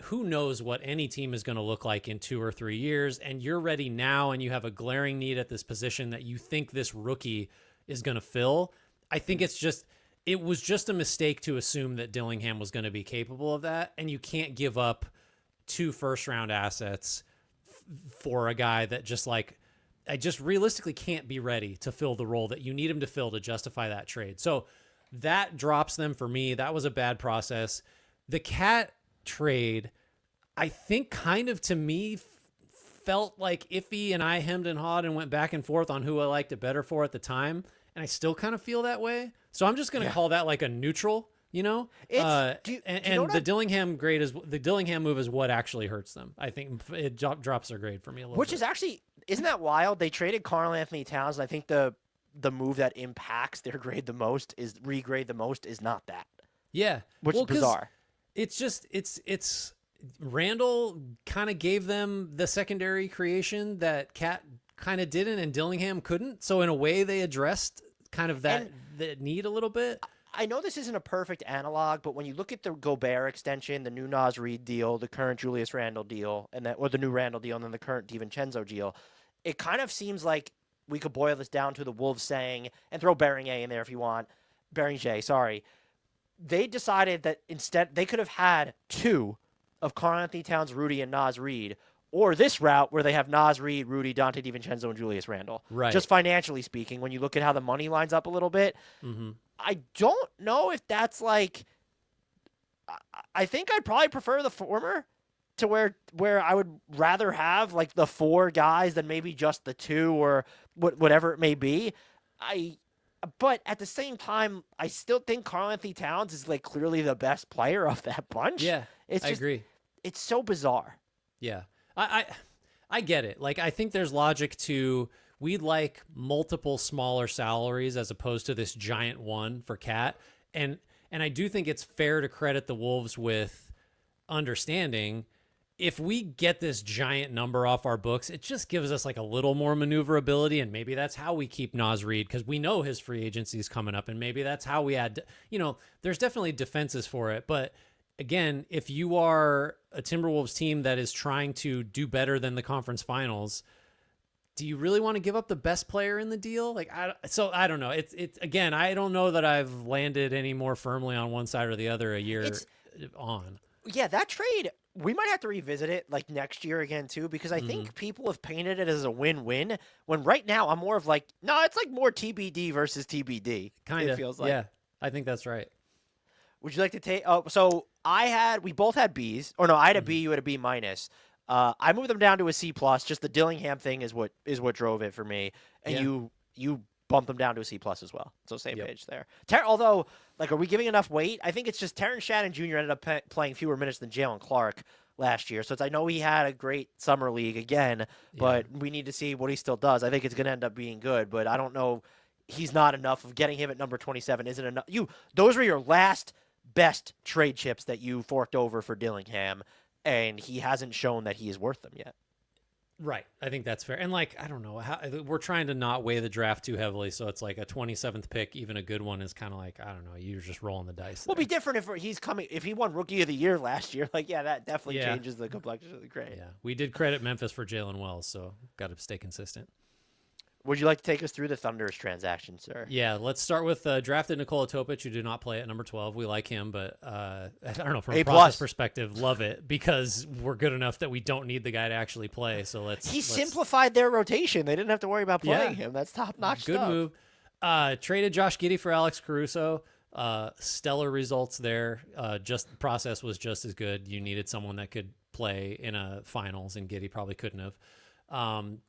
who knows what any team is going to look like in 2 or 3 years, and you're ready now and you have a glaring need at this position that you think this rookie is going to fill. I think it was just a mistake to assume that Dillingham was going to be capable of that, and you can't give up 2 first-round assets for a guy that I just realistically can't be ready to fill the role that you need him to fill to justify that trade. So that drops them for me. That was a bad process. The Cat trade, I think, kind of to me felt like iffy, and I hemmed and hawed and went back and forth on who I liked it better for at the time, and I still kind of feel that way. So I'm just going to call that like a neutral. The Dillingham move is what actually hurts them. I think it drops their grade for me a little bit. Is actually, isn't that wild? They traded Karl Anthony Towns, and I think the move that impacts their grade the most is not that. Yeah. Which is bizarre. It's just, it's Randall kind of gave them the secondary creation that Cat kind of didn't, and Dillingham couldn't. So in a way they addressed kind of that need a little bit. I know this isn't a perfect analog, but when you look at the Gobert extension, the new Naz Reid deal, the current Julius Randle deal, or the new Randle deal, and then the current DiVincenzo deal, it kind of seems like we could boil this down to the Wolves saying, and throw Bernier in there if you want, Bernier, sorry. They decided that instead they could have had 2 of Karl Anthony Towns, Rudy, and Naz Reid, or this route where they have Naz Reid, Rudy, Dante DiVincenzo, and Julius Randle. Right. Just financially speaking, when you look at how the money lines up a little bit, I don't know if that's like. I think I'd probably prefer the former, to where I would rather have like the 4 guys than maybe just the 2 or whatever it may be. But at the same time, I still think Karl Anthony Towns is like clearly the best player of that bunch. Yeah, I agree. It's so bizarre. Yeah, I get it. Like, I think there's logic to, we'd like multiple smaller salaries as opposed to this giant one for Cat. And I do think it's fair to credit the Wolves with understanding, if we get this giant number off our books, it just gives us like a little more maneuverability, and maybe that's how we keep Naz Reid, because we know his free agency is coming up, and maybe that's how we add, there's definitely defenses for it. But again, if you are a Timberwolves team that is trying to do better than the conference finals, do you really want to give up the best player in the deal? I don't know. It's again, I don't know that I've landed any more firmly on one side or the other a year on. Yeah, that trade, we might have to revisit it like next year again too, because I think people have painted it as a win-win, when right now I'm more of like, no, it's like more TBD versus TBD. Kind of. It feels like. Yeah, I think that's right. Would you like to take? Oh, so we both had Bs, or no, I had a B, you had a B minus. I moved them down to a C plus. Just the Dillingham thing is what drove it for me, and you bumped them down to a C plus as well. So same page there. Although, are we giving enough weight? I think it's just Terrence Shannon Jr. ended up playing fewer minutes than Jalen Clark last year. So I know he had a great summer league again, but we need to see what he still does. I think it's going to end up being good, but I don't know. He's not enough. Of getting him at number 27 isn't enough. Those were your last best trade chips that you forked over for Dillingham, and he hasn't shown that he is worth them yet. Right. I think that's fair. And like, I don't know, we're trying to not weigh the draft too heavily. So it's like a 27th pick, even a good one, is kind of like, I don't know, you're just rolling the dice. It'll be different if he won Rookie of the Year last year. Like, yeah, that definitely changes the complexion of the grade. Yeah. We did credit Memphis for Jalen Wells, so got to stay consistent. Would you like to take us through the Thunder's transaction, sir? Yeah, let's start with drafted Nikola Topic, who did not play at number 12. We like him, but I don't know, from a process perspective, love it because we're good enough that we don't need the guy to actually play. So let's simplified their rotation. They didn't have to worry about playing him. That's top-notch stuff. Good move. Traded Josh Giddey for Alex Caruso. Stellar results there. Just the process was just as good. You needed someone that could play in a finals, and Giddey probably couldn't have.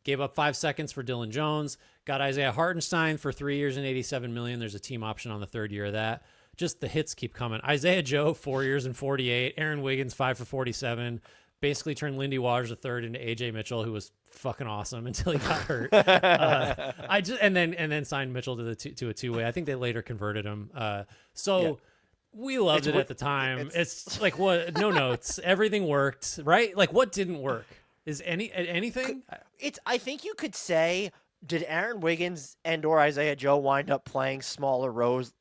Gave up 5 seconds for Dylan Jones, got Isaiah Hartenstein for 3 years and $87 million. There's a team option on the third year of that. Just the hits keep coming. Isaiah Joe, 4 years and 48. Aaron Wiggins, 5 for 47. Basically turned Lindy Waters III into AJ Mitchell, who was fucking awesome until he got hurt. And then signed Mitchell to a two-way. I think they later converted him. We loved it at the time. It's like, what? No notes. Everything worked, right? Like, what didn't work? Is anything? I think you could say, did Aaron Wiggins and or Isaiah Joe wind up playing smaller roles,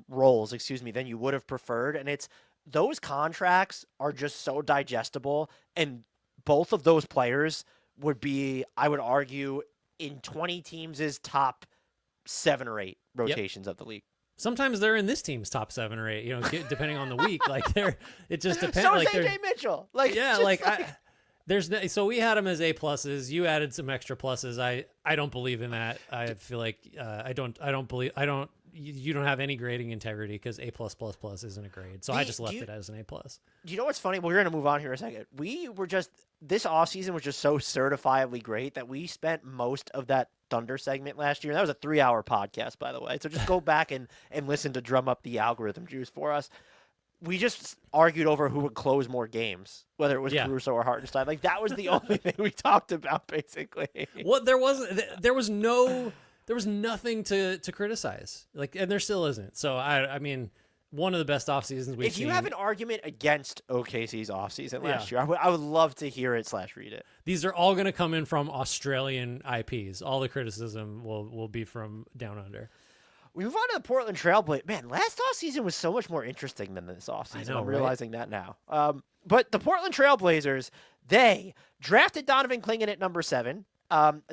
than you would have preferred? And it's those contracts are just so digestible, and both of those players would be, I would argue, in 20 teams' top 7 or 8 rotations of the league. Sometimes they're in this team's top 7 or 8, depending on the week. Like it just depends. So is AJ Mitchell. So we had them as A pluses. You added some extra pluses. I don't believe in that. I feel like you don't have any grading integrity because A plus isn't a grade. So I just left it as an A plus. Do you know what's funny? We're going to move on here in a second. This offseason was just so certifiably great that we spent most of that Thunder segment last year. And that was a 3-hour podcast, by the way. So just go back and listen to drum up the algorithm juice for us. We just argued over who would close more games, whether it was Caruso or Hartenstein. Like, that was the only thing we talked about, basically. Well, there was nothing to criticize. Like, and there still isn't. So I mean, one of the best off seasons we've seen. If you have an argument against OKC's offseason last year, I would love to hear it / read it. These are all going to come in from Australian IPs. All the criticism will be from down under. We move on to the Portland Trailblazers. Man, last offseason was so much more interesting than this offseason. I'm realizing that now. But the Portland Trailblazers, they drafted Donovan Clingan at number 7.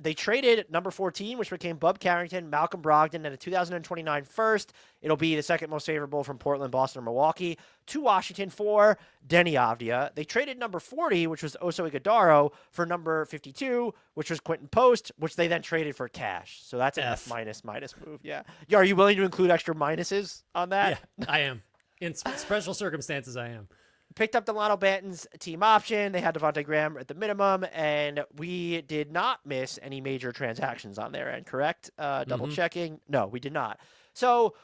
They traded number 14, which became Bub Carrington, Malcolm Brogdon, and a 2029 first. It'll be the second most favorable from Portland, Boston, or Milwaukee, to Washington for Denny Avdia. They traded number 40, which was Oso Ighodaro, for number 52, which was Quentin Post, which they then traded for cash. So that's an F minus move. Yeah. Are you willing to include extra minuses on that? Yeah, I am. In special circumstances, I am. Picked up Delano Banton's team option. They had Devontae Graham at the minimum, and we did not miss any major transactions on their end, correct? Double checking. No, we did not. So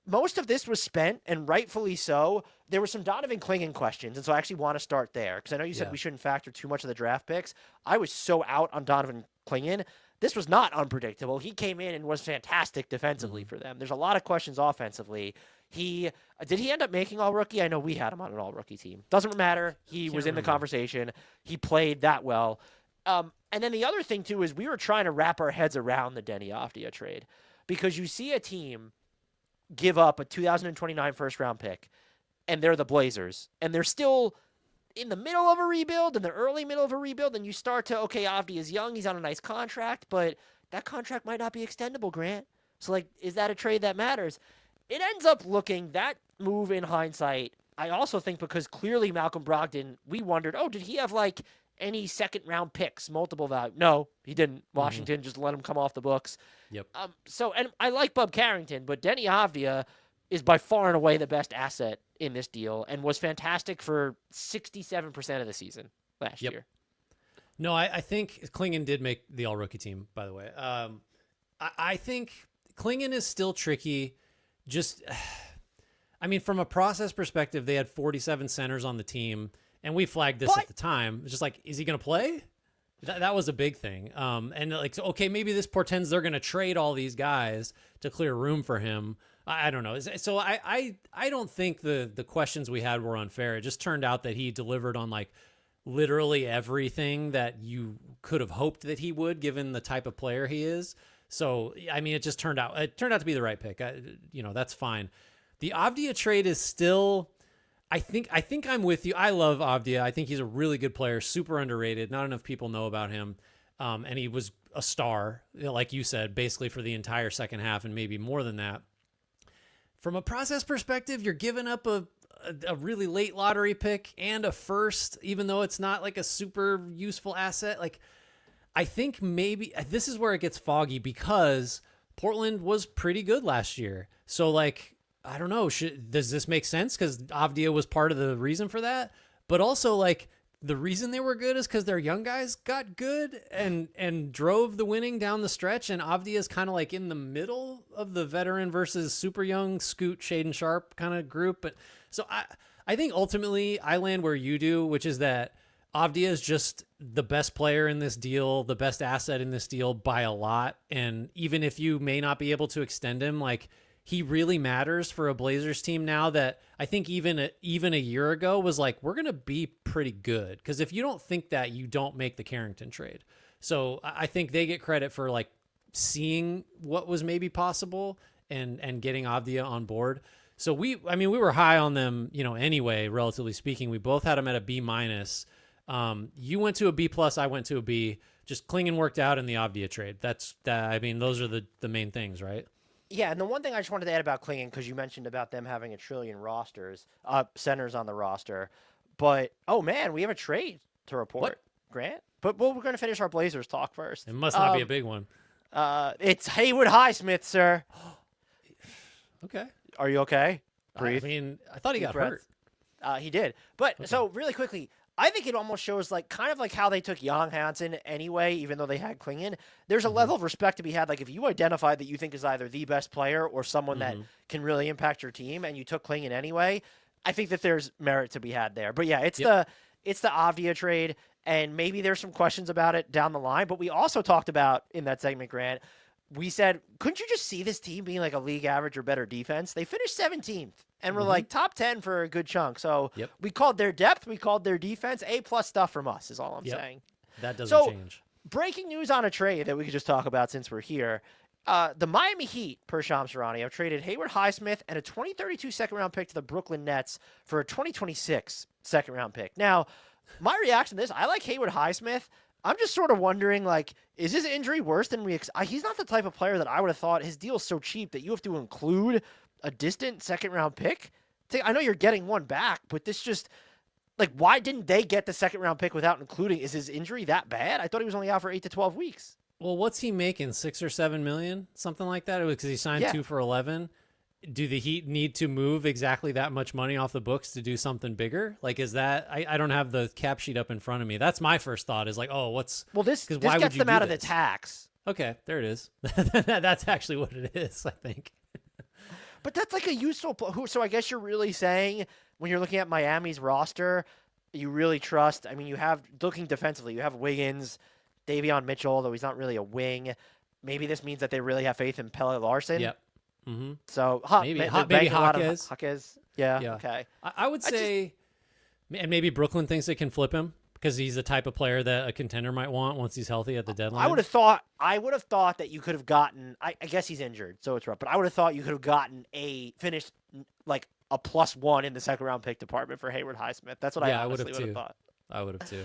most of this was spent, and rightfully so. There were some Donovan Clingan questions, and so I actually want to start there, because I know you said we shouldn't factor too much of the draft picks. I was so out on Donovan Clingan. This was not unpredictable. He came in and was fantastic defensively for them. There's a lot of questions offensively. Did he end up making all-rookie? I know we had him on an all-rookie team. Doesn't matter. He was in the conversation. He played that well. And then the other thing, too, is we were trying to wrap our heads around the Denny Avdia trade, because you see a team give up a 2029 first-round pick, and they're the Blazers, and they're still in the middle of a rebuild, in the early middle of a rebuild, and you start to, okay, Avdia is young, he's on a nice contract, but that contract might not be extendable, Grant. So, like, is that a trade that matters? It ends up looking, that move in hindsight, I also think because clearly Malcolm Brogdon, we wondered, did he have, like, any second-round picks, multiple value? No, he didn't. Washington just let him come off the books. Yep. And I like Bub Carrington, but Denny Avdia is by far and away the best asset in this deal and was fantastic for 67% of the season last year. No, I think Clingan did make the all-rookie team, by the way. I think Clingan is still tricky. From a process perspective, they had 47 centers on the team, and we flagged this at the time. It's just like, is he going to play? That was a big thing. And like, so, okay, maybe this portends they're going to trade all these guys to clear room for him. I don't know. So I don't think the questions we had were unfair. It just turned out that he delivered on like literally everything that you could have hoped that he would, given the type of player he is. So, I mean, it turned out to be the right pick. That's fine. The Avdia trade is still, I think I'm with you. I love Avdia. I think he's a really good player, super underrated. Not enough people know about him. And he was a star, like you said, basically for the entire second half and maybe more than that. From a process perspective, you're giving up a really late lottery pick and a first, even though it's not like a super useful asset. Like, I think maybe this is where it gets foggy because Portland was pretty good last year. So, like, I don't know. Does this make sense? Because Avdia was part of the reason for that. But also, like, the reason they were good is because their young guys got good and drove the winning down the stretch. And Avdia is kind of like in the middle of the veteran versus super young Scoot, Shaden Sharp kind of group. But so I think ultimately I land where you do, which is that Avdia is just the best player in this deal, the best asset in this deal by a lot. And even if you may not be able to extend him, like, he really matters for a Blazers team now that I think even a year ago was like, we're going to be pretty good. Because if you don't think that, you don't make the Carrington trade. So I think they get credit for like seeing what was maybe possible and getting Avdia on board. So we were high on them, anyway, relatively speaking. We both had them at a B-. You went to a B+, I went to a B. Just Klingon worked out in the Avdia trade. Those are the main things, right? Yeah, and the one thing I just wanted to add about Klingon, because you mentioned about them having a trillion centers on the roster. But, oh man, we have a trade to report, What? Grant. But we're going to finish our Blazers talk first. It must not be a big one. It's Haywood Highsmith, sir. Okay. Are you okay? Breathe. I thought he Deep got breaths. hurt. He did. But so really quickly, I think it almost shows like kind of like how they took Jan Hansen anyway, even though they had Klingon. There's a level of respect to be had. Like if you identified that you think is either the best player or someone that can really impact your team, and you took Klingon anyway, I think that there's merit to be had there. But yeah, it's the Avdia trade, and maybe there's some questions about it down the line. But we also talked about in that segment, Grant. We said, couldn't you just see this team being like a league average or better defense? They finished 17th and were like top 10 for a good chunk. So we called their depth, we called their defense A+ stuff from us is all I'm saying. That doesn't change. Breaking news on a trade that we could just talk about since we're here. The Miami Heat, per Shams Charania, have traded Haywood Highsmith and a 2032 second-round pick to the Brooklyn Nets for a 2026 second-round pick. Now, my reaction to this, I like Haywood Highsmith. I'm just sort of wondering, like, is his injury worse than he's not the type of player that I would have thought his deal's so cheap that you have to include a distant second-round pick. I know you're getting one back, but this just, like, why didn't they get the second-round pick without including? Is his injury that bad? I thought he was only out for 8 to 12 weeks. Well, what's he making? $6 or $7 million, something like that? Because he signed 2 for 11. Do the Heat need to move exactly that much money off the books to do something bigger? Like, is that I don't have the cap sheet up in front of me. That's my first thought. Is like, this gets them out of the tax. Okay, there it is. That's actually what it is, I think. But that's like a useful. So I guess you're really saying when you're looking at Miami's roster, you really trust. I mean, you have looking defensively. You have Wiggins, Davion Mitchell, though he's not really a wing. Maybe this means that they really have faith in Pelle Larsson. Yep. Mm-hmm. So maybe Hawkes. Yeah. Okay. I would say, and maybe Brooklyn thinks they can flip him because he's the type of player that a contender might want once he's healthy at the deadline. I would have thought that you could have gotten. I guess he's injured, so it's rough. But I would have thought you could have gotten finished like a +1 in the second round pick department for Haywood Highsmith. That's what I honestly would have thought. I would have too.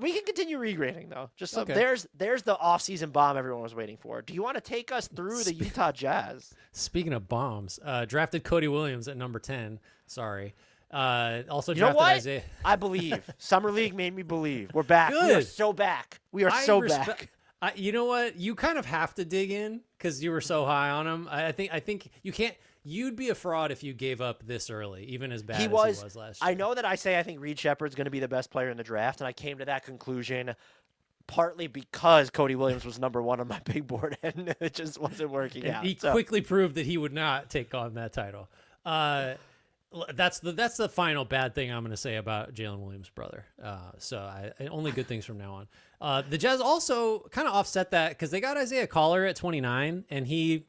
We can continue regrading though. Just so okay. There's the offseason bomb everyone was waiting for. Do you want to take us through the Utah Jazz? Speaking of bombs, drafted Cody Williams at number 10. Sorry. Also you drafted know what? Isaiah. I believe. Summer League made me believe. We're back. Good. We are so back. We are so back. You know what? You kind of have to dig in because you were so high on him. I think you can't. You'd be a fraud if you gave up this early, even as bad as he was last year. I know that I think Reed Shepherd's going to be the best player in the draft, and I came to that conclusion partly because Cody Williams was number 1 on my big board, and it just wasn't working out. He quickly proved that he would not take on that title. That's the final bad thing I'm going to say about Jalen Williams' brother. Only good things from now on. The Jazz also kind of offset that because they got Isaiah Collier at 29, and he,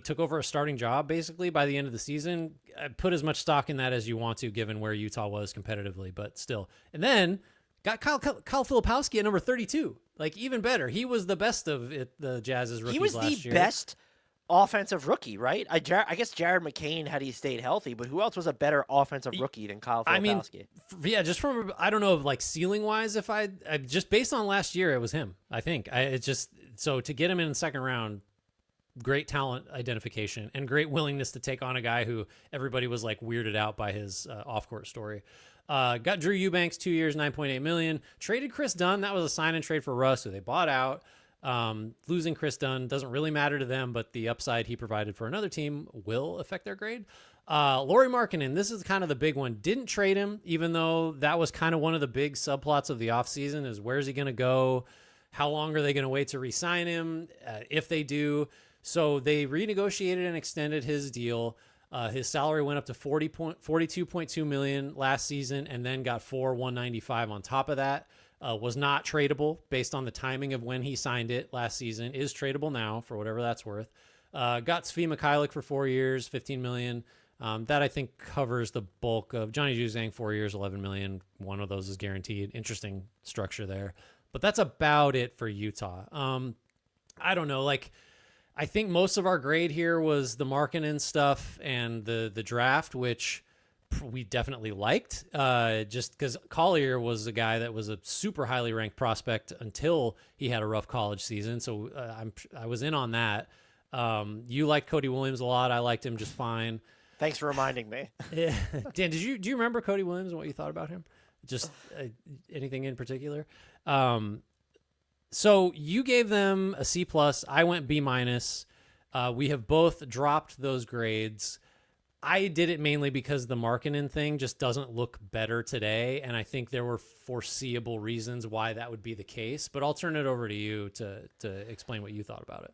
took over a starting job basically by the end of the season. I put as much stock in that as you want to, given where Utah was competitively, but still. And then got Kyle Filipowski at number 32. Like, even better. He was the best of the Jazz's rookies last year. He was the best offensive rookie, right? I guess Jared McCain had he stayed healthy, but who else was a better offensive rookie than Kyle Filipowski? Just from, I don't know, like ceiling wise, if I just based on last year, it was him. I think so to get him in the second round, great talent identification and great willingness to take on a guy who everybody was like weirded out by his off court story. Got Drew Eubanks 2 years, $9.8 million. Traded Chris Dunn. That was a sign and trade for Russ, who they bought out. Losing Chris Dunn doesn't really matter to them, but the upside he provided for another team will affect their grade. Lauri Markkanen, this is kind of the big one. Didn't trade him, even though that was kind of one of the big subplots of the offseason is where's he going to go? How long are they going to wait to re-sign him? If they do. So they renegotiated and extended his deal. His salary went up to $42.2 million last season and then got $195 on top of that. Was not tradable based on the timing of when he signed it last season. Is tradable now for whatever that's worth. Got Svi Mikhailiuk for 4 years, $15 million. That I think covers the bulk of Johnny Juzang, 4 years, $11 million. One of those is guaranteed. Interesting structure there. But that's about it for Utah. I don't know. Like, I think most of our grade here was the Markkanen stuff and the draft, which we definitely liked, just because Collier was a guy that was a super highly ranked prospect until he had a rough college season. So I was in on that. You liked Cody Williams a lot. I liked him just fine. Thanks for reminding me. Yeah. Dan, do you remember Cody Williams and what you thought about him? Just anything in particular? So you gave them a C+. I went B-. We have both dropped those grades. I did it mainly because the Markkanen thing just doesn't look better today, and I think there were foreseeable reasons why that would be the case. But I'll turn it over to you to explain what you thought about it.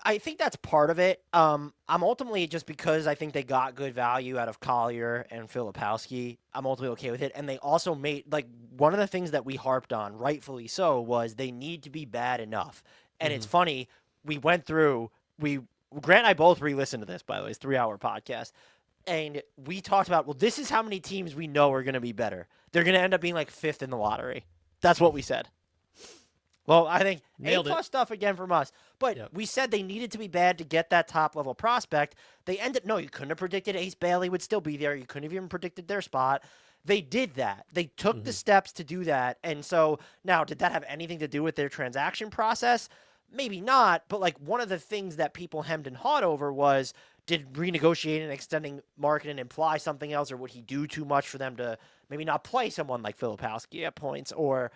I think that's part of it. I'm ultimately, just because I think they got good value out of Collier and Filipowski, I'm ultimately okay with it. And they also made, like, one of the things that we harped on, rightfully so, was they need to be bad enough. And It's funny, we went through, Grant and I both re-listened to this, by the way, it's a 3-hour podcast. And we talked about, well, this is how many teams we know are going to be better. They're going to end up being like 5th in the lottery. That's what we said. Well, I think Nailed A+ stuff again from us. But We said they needed to be bad to get that top-level prospect. They ended – no, you couldn't have predicted Ace Bailey would still be there. You couldn't have even predicted their spot. They did that. They took the steps to do that. And so now, did that have anything to do with their transaction process? Maybe not. But, like, one of the things that people hemmed and hawed over was, did renegotiating and extending Markkanen imply something else, or would he do too much for them to maybe not play someone like Filipowski at points? Or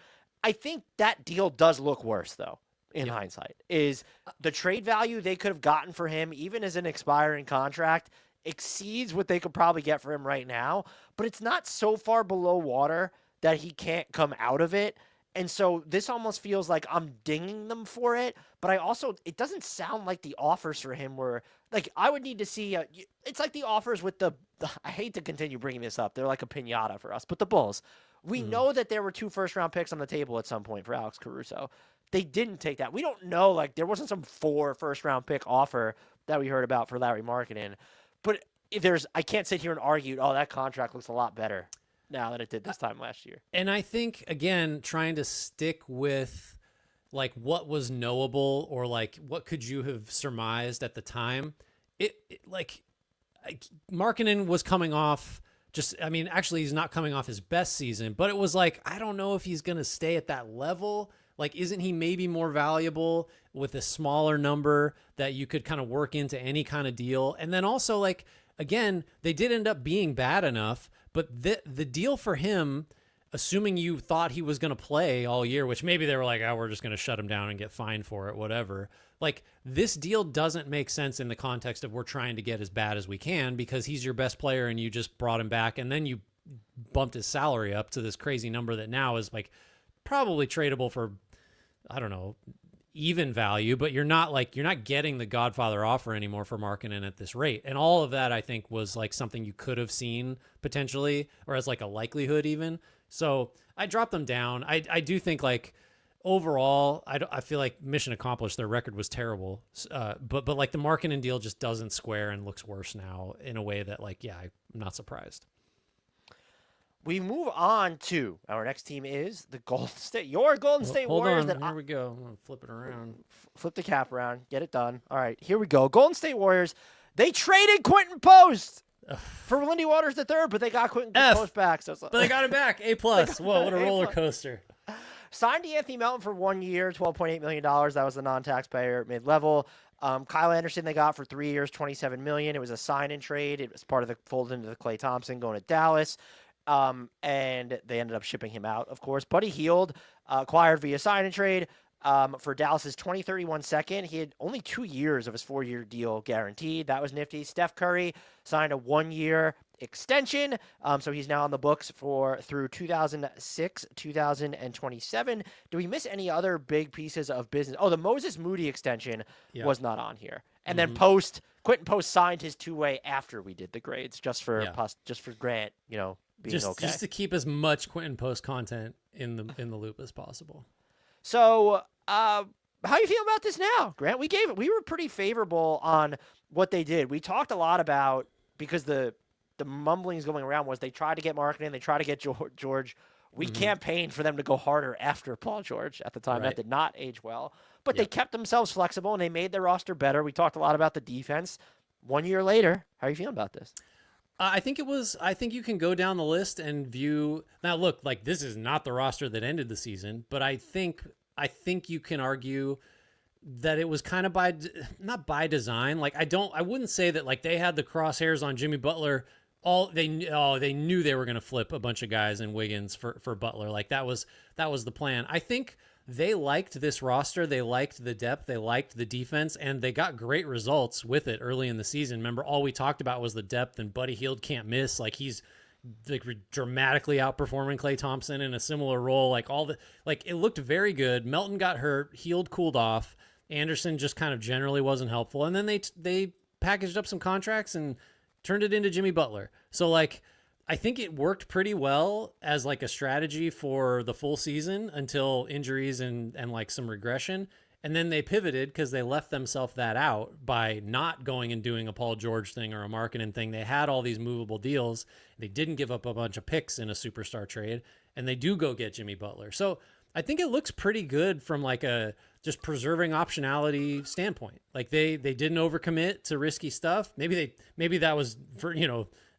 I think that deal does look worse, though, in hindsight, is the trade value they could have gotten for him, even as an expiring contract, exceeds what they could probably get for him right now. But it's not so far below water that he can't come out of it. And so this almost feels like I'm dinging them for it, but it doesn't sound like the offers for him were, like, I would need to see, it's like the offers with I hate to continue bringing this up. They're like a piñata for us, but the Bulls. We know that there were 2 first-round picks on the table at some point for Alex Caruso. They didn't take that. We don't know, like, there wasn't some 4 first-round pick offer that we heard about for Lauri Markkanen. But I can't sit here and argue, that contract looks a lot better now than it did this time last year. And I think, again, trying to stick with, like, what was knowable or, like, what could you have surmised at the time, Markkanen was coming off actually he's not coming off his best season, but it was like, I don't know if he's going to stay at that level. Like, isn't he maybe more valuable with a smaller number that you could kind of work into any kind of deal? And then also, like, again, they did end up being bad enough, but the deal for him, assuming you thought he was going to play all year, which maybe they were like, we're just going to shut him down and get fined for it, whatever. Like, this deal doesn't make sense in the context of we're trying to get as bad as we can because he's your best player and you just brought him back and then you bumped his salary up to this crazy number that now is, like, probably tradable for, I don't know, even value, but you're not getting the Godfather offer anymore for Markkanen at this rate. And all of that, I think, was like something you could have seen potentially, or as like a likelihood even. So I dropped them down. I do think like overall, I feel like mission accomplished. Their record was terrible. But like the Markkanen deal just doesn't square and looks worse now in a way that like, yeah, I'm not surprised. We move on to our next team is the your Golden State Warriors. Hold on, here we go. I'm going to flip it around. Flip the cap around. Get it done. All right, here we go. Golden State Warriors, they traded Quentin Post for Lindy Waters III, but they got Quentin Post back. But they got him back. A+. Whoa, what a roller coaster. Signed Anthony Melton for 1 year, $12.8 million. That was the non-taxpayer mid-level. Kyle Anderson they got for 3 years, $27 million. It was a sign-and trade. It was part of the fold into the Klay Thompson going to Dallas. And they ended up shipping him out, of course. Buddy Hield, acquired via sign and trade for Dallas's 2031 second. He had only 2 years of his 4-year deal guaranteed. That was nifty. Steph Curry signed a 1-year extension. So he's now on the books through 2006, 2027. Do we miss any other big pieces of business? Oh, the Moses Moody extension was not on here. And then Quentin Post signed his 2-way after we did the grades, just for Grant, just to keep as much Quentin Post content in the loop as possible. So, how you feel about this now, Grant? We were pretty favorable on what they did. We talked a lot about, because the mumblings going around was they tried to get Markkanen, they tried to get George. We campaigned for them to go harder after Paul George at the time. Right. That did not age well, but they kept themselves flexible and they made their roster better. We talked a lot about the defense. 1 year later, how are you feeling about this? I think you can go down the list and view. Now, look, like this is not the roster that ended the season, but I think you can argue that it was kind of not by design. Like I wouldn't say that like they had the crosshairs on Jimmy Butler. They knew they were going to flip a bunch of guys in Wiggins for Butler. Like that was the plan. I think they liked this roster. They liked the depth. They liked the defense, and they got great results with it early in the season. Remember, all we talked about was the depth, and Buddy Hield can't miss. Like he's like dramatically outperforming Klay Thompson in a similar role. Like it looked very good. Melton got hurt. Hield cooled off. Anderson just kind of generally wasn't helpful. And then they packaged up some contracts and turned it into Jimmy Butler. So like, I think it worked pretty well as like a strategy for the full season until injuries and like some regression. And then they pivoted because they left themselves that out by not going and doing a Paul George thing or a Markkanen thing. They had all these movable deals. They didn't give up a bunch of picks in a superstar trade, and they do go get Jimmy Butler. So I think it looks pretty good from like a just preserving optionality standpoint. Like they didn't overcommit to risky stuff. Maybe that was for,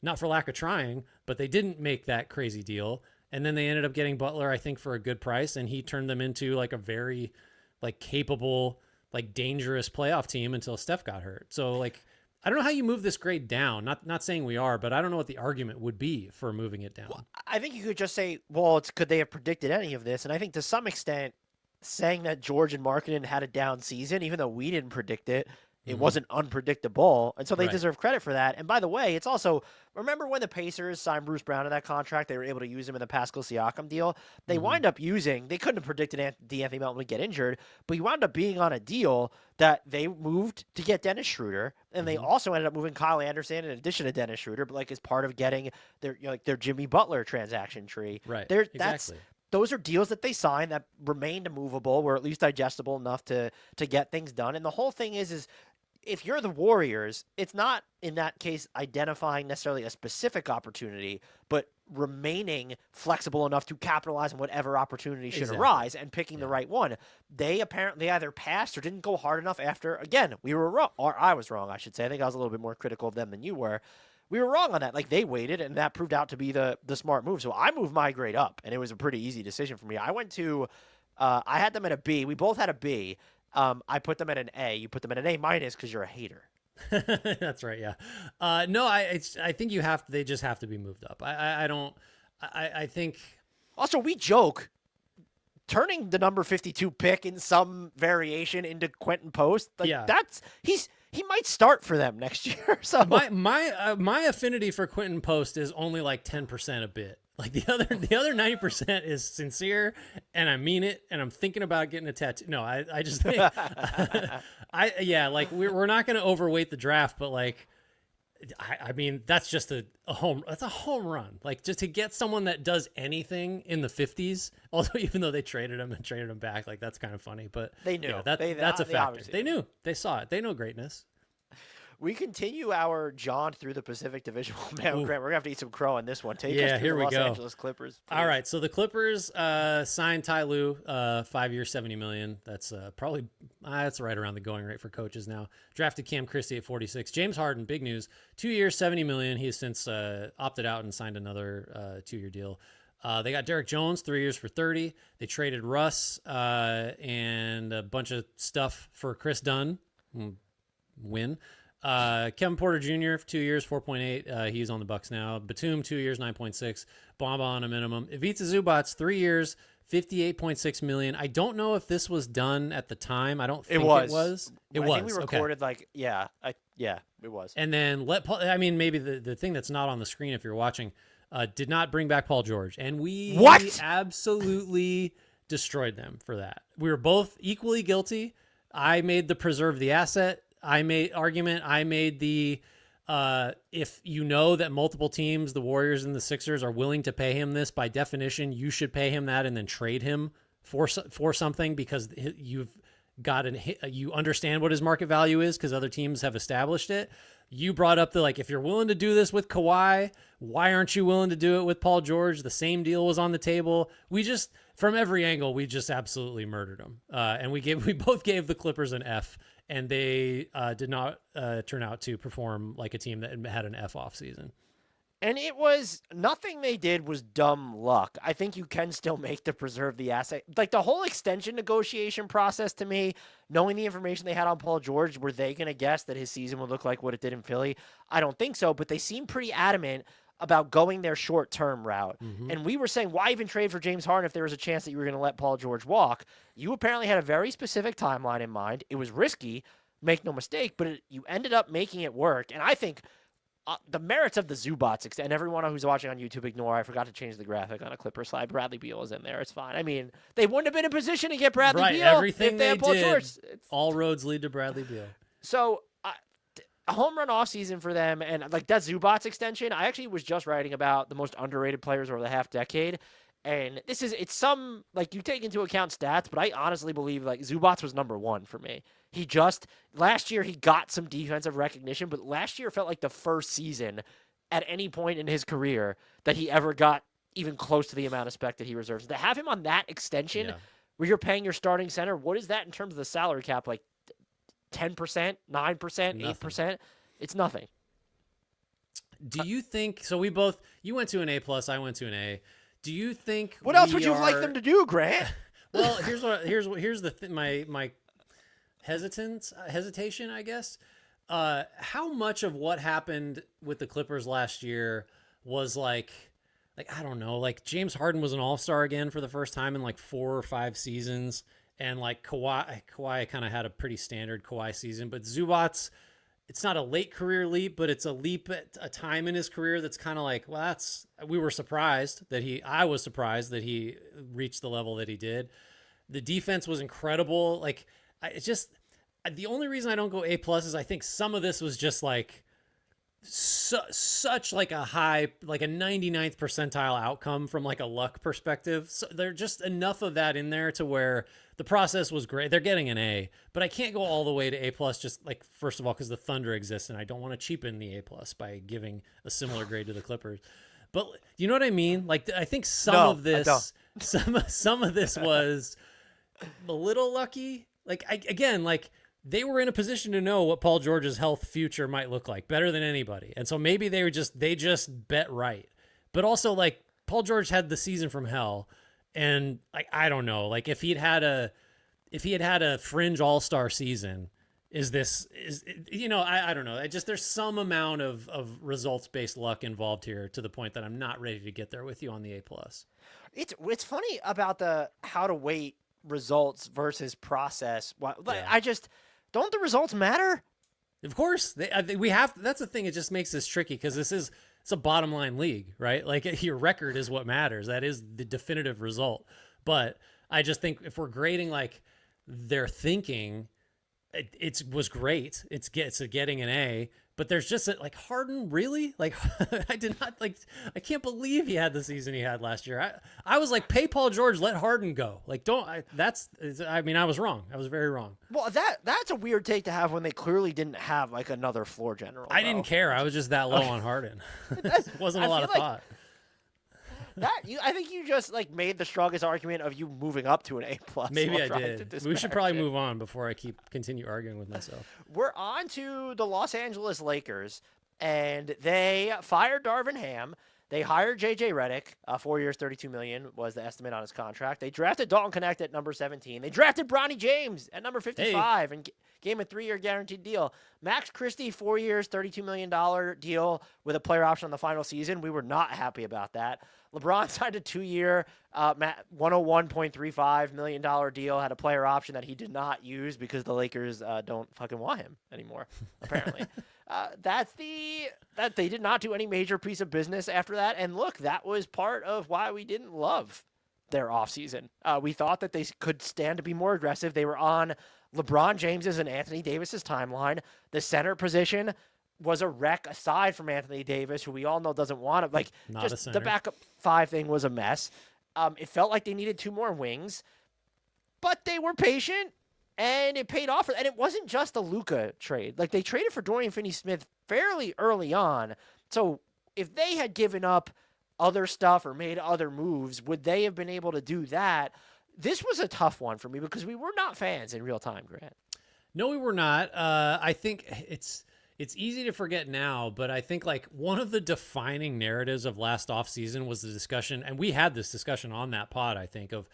not for lack of trying, but they didn't make that crazy deal. And then they ended up getting Butler, I think, for a good price, and he turned them into like a very like capable, like dangerous playoff team until Steph got hurt. So like, I don't know how you move this grade down. Not saying we are, but I don't know what the argument would be for moving it down. Well, I think you could just say, well, could they have predicted any of this? And I think to some extent, saying that George and Markkanen had a down season, even though we didn't predict it, it wasn't unpredictable. And so they deserve credit for that. And by the way, it's also, remember when the Pacers signed Bruce Brown to that contract, they were able to use him in the Pascal Siakam deal. They wind up they couldn't have predicted D'Anthony Melton would get injured, but he wound up being on a deal that they moved to get Dennis Schroeder. And they also ended up moving Kyle Anderson in addition to Dennis Schroeder, but like as part of getting their Jimmy Butler transaction tree. Right. Exactly. Those are deals that they signed that remained movable, were at least digestible enough to get things done. And the whole thing is if you're the Warriors, it's not in that case identifying necessarily a specific opportunity, but remaining flexible enough to capitalize on whatever opportunity should arise and picking the right one. They apparently either passed or didn't go hard enough after. Again, we were wrong, or I was wrong, I should say. I think I was a little bit more critical of them than you were. We were wrong on that. Like, they waited, and that proved out to be the smart move. So I moved my grade up, and it was a pretty easy decision for me. I went to I had them at a B. We both had a B. I put them at an A. You put them at an A minus because you're a hater. That's right. Yeah. No, I think they just have to be moved up. I think also we joke turning the number 52 pick in some variation into Quentin Post. Like he might start for them next year. So my affinity for Quentin Post is only like 10% a bit. Like the other 90% is sincere, and I mean it, and I'm thinking about getting a tattoo. No, I just think like we're not going to overweight the draft, but like I mean that's just a home run. Like just to get someone that does anything in the 50s. Although even though they traded him back, like that's kind of funny. But they knew that's a factor. They knew, they saw it, they know greatness. We continue our jaunt through the Pacific Division. Man, Grant, we're going to have to eat some crow on this one. Take us to here the we Los go. Angeles Clippers. Please. All right, so the Clippers signed Ty Lue, 5 years, $70 million. That's probably that's right around the going rate for coaches now. Drafted Cam Christie at 46. James Harden, big news, 2 years, $70 million. He has since opted out and signed another 2-year deal. They got Derek Jones, 3 years for 30. They traded Russ and a bunch of stuff for Chris Dunn. Win. Kevin Porter Jr. for 2 years, 4.8. He's on the Bucks now. Batum, 2 years, 9.6. Bamba on a minimum. Ivica Zubac, 3 years, $58.6 million. I don't know if this was done at the time. I don't think it was. I think we recorded it was. And then maybe the thing that's not on the screen if you're watching, did not bring back Paul George. And we absolutely destroyed them for that. We were both equally guilty. I made the preserve the asset. I made the if you know that multiple teams, the Warriors and the Sixers, are willing to pay him this, by definition, you should pay him that and then trade him for something because you understand what his market value is because other teams have established it. You brought up if you're willing to do this with Kawhi, why aren't you willing to do it with Paul George? The same deal was on the table. We just, from every angle, we just absolutely murdered him. And we both gave the Clippers an F. And they did not turn out to perform like a team that had an F off season. And it was nothing they did was dumb luck. I think you can still make the preserve the asset. Like the whole extension negotiation process to me, knowing the information they had on Paul George, were they going to guess that his season would look like what it did in Philly? I don't think so, but they seem pretty adamant about going their short-term route. Mm-hmm. And we were saying, why even trade for James Harden if there was a chance that you were going to let Paul George walk? You apparently had a very specific timeline in mind. It was risky, make no mistake, but you ended up making it work. And I think the merits of the Zubac, and everyone who's watching on YouTube, ignore, I forgot to change the graphic on a Clipper slide. Bradley Beal is in there. It's fine. I mean, they wouldn't have been in position to get Bradley Beal everything if they had Paul George. All roads lead to Bradley Beal. So a home run offseason for them, and that Zubac extension, I actually was just writing about the most underrated players over the half decade, and it's some, you take into account stats, but I honestly believe, Zubac was number one for me. Last year he got some defensive recognition, but last year felt like the first season at any point in his career that he ever got even close to the amount of spec that he reserves. To have him on that extension where you're paying your starting center, what is that in terms of the salary cap? 10%, 9%, 8%. It's nothing. Do you think so? You went to an A+, I went to an A. Do you think what else would you like them to do, Grant? Well, here's my hesitation, I guess. How much of what happened with the Clippers last year was I don't know, James Harden was an all-star again for the first time in 4 or 5 seasons. And Kawhi kind of had a pretty standard Kawhi season, but Zubac, it's not a late career leap, but it's a leap at a time in his career that's kind of I was surprised that he reached the level that he did. The defense was incredible. The only reason I don't go A+ is I think some of this was just such a high, a 99th percentile outcome from a luck perspective. So there's just enough of that in there to where the process was great. They're getting an A, but I can't go all the way to A+, just first of all, because the Thunder exists and I don't want to cheapen the A+ by giving a similar grade to the Clippers. But you know what I mean? I think some of this was a little lucky. They were in a position to know what Paul George's health future might look like better than anybody. And so maybe they just bet right. But also Paul George had the season from hell. And I don't know, if he had had a fringe all-star season, I don't know. There's some amount of results-based luck involved here to the point that I'm not ready to get there with you on the A+. It's funny about the how to weight results versus process. Don't the results matter? Of course we have. That's the thing. It just makes this tricky because this is it's a bottom line league, right? Like your record is what matters. That is the definitive result. But I just think if we're grading like their thinking, it was great. It's getting an A, but there's just like Harden, really? Like I can't believe he had the season he had last year. I was like, pay Paul George, let Harden go. Like, I was wrong. I was very wrong. Well, that's a weird take to have when they clearly didn't have like another floor general. I didn't care. I was just that low on Harden. It wasn't a lot of thought. I think you just like made the strongest argument of you moving up to an A+. Maybe I did. We should probably move on before I continue arguing with myself. We're on to the Los Angeles Lakers, and they fired Darvin Ham. They hired J.J. Redick. 4 years, $32 million was the estimate on his contract. They drafted Dalton Connect at number 17. They drafted Bronny James at number 55 and gave him a 3-year guaranteed deal. Max Christie, 4 years, $32 million deal with a player option on the final season. We were not happy about that. LeBron signed a 2-year, $101.35 million deal, had a player option that he did not use because the Lakers don't fucking want him anymore, apparently. That they did not do any major piece of business after that. And look, that was part of why we didn't love their offseason. We thought that they could stand to be more aggressive. They were on LeBron James's and Anthony Davis's timeline. The center position was a wreck aside from Anthony Davis, who we all know doesn't want it. Like, just the backup 5 thing was a mess. It felt like they needed 2 more wings, but they were patient. And it paid off. And it wasn't just a Luka trade. Like, they traded for Dorian Finney-Smith fairly early on. So if they had given up other stuff or made other moves, would they have been able to do that? This was a tough one for me because we were not fans in real time, Grant. No, we were not. I think it's easy to forget now, but I think like one of the defining narratives of last offseason was the discussion, and we had this discussion on that pod, I think, of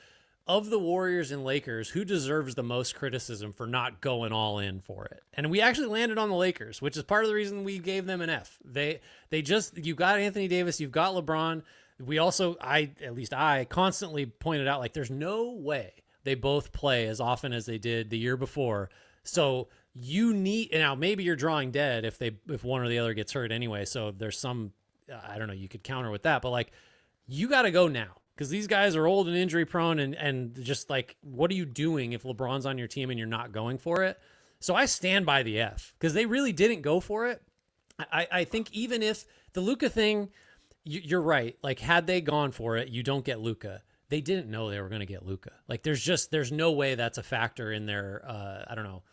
the Warriors and Lakers, who deserves the most criticism for not going all in for it? And we actually landed on the Lakers, which is part of the reason we gave them an F. You got Anthony Davis, you've got LeBron. We also, at least I constantly pointed out, like, there's no way they both play as often as they did the year before. So you need, now maybe you're drawing dead if one or the other gets hurt anyway. So there's some, I don't know, you could counter with that, but like, you got to go now. Because these guys are old and injury prone and just like, what are you doing if LeBron's on your team and you're not going for it? So I stand by the F because they really didn't go for it. I think even if the Luka thing, you're right. Like, had they gone for it, you don't get Luka. They didn't know they were going to get Luka. Like, there's no way that's a factor in their, I don't know,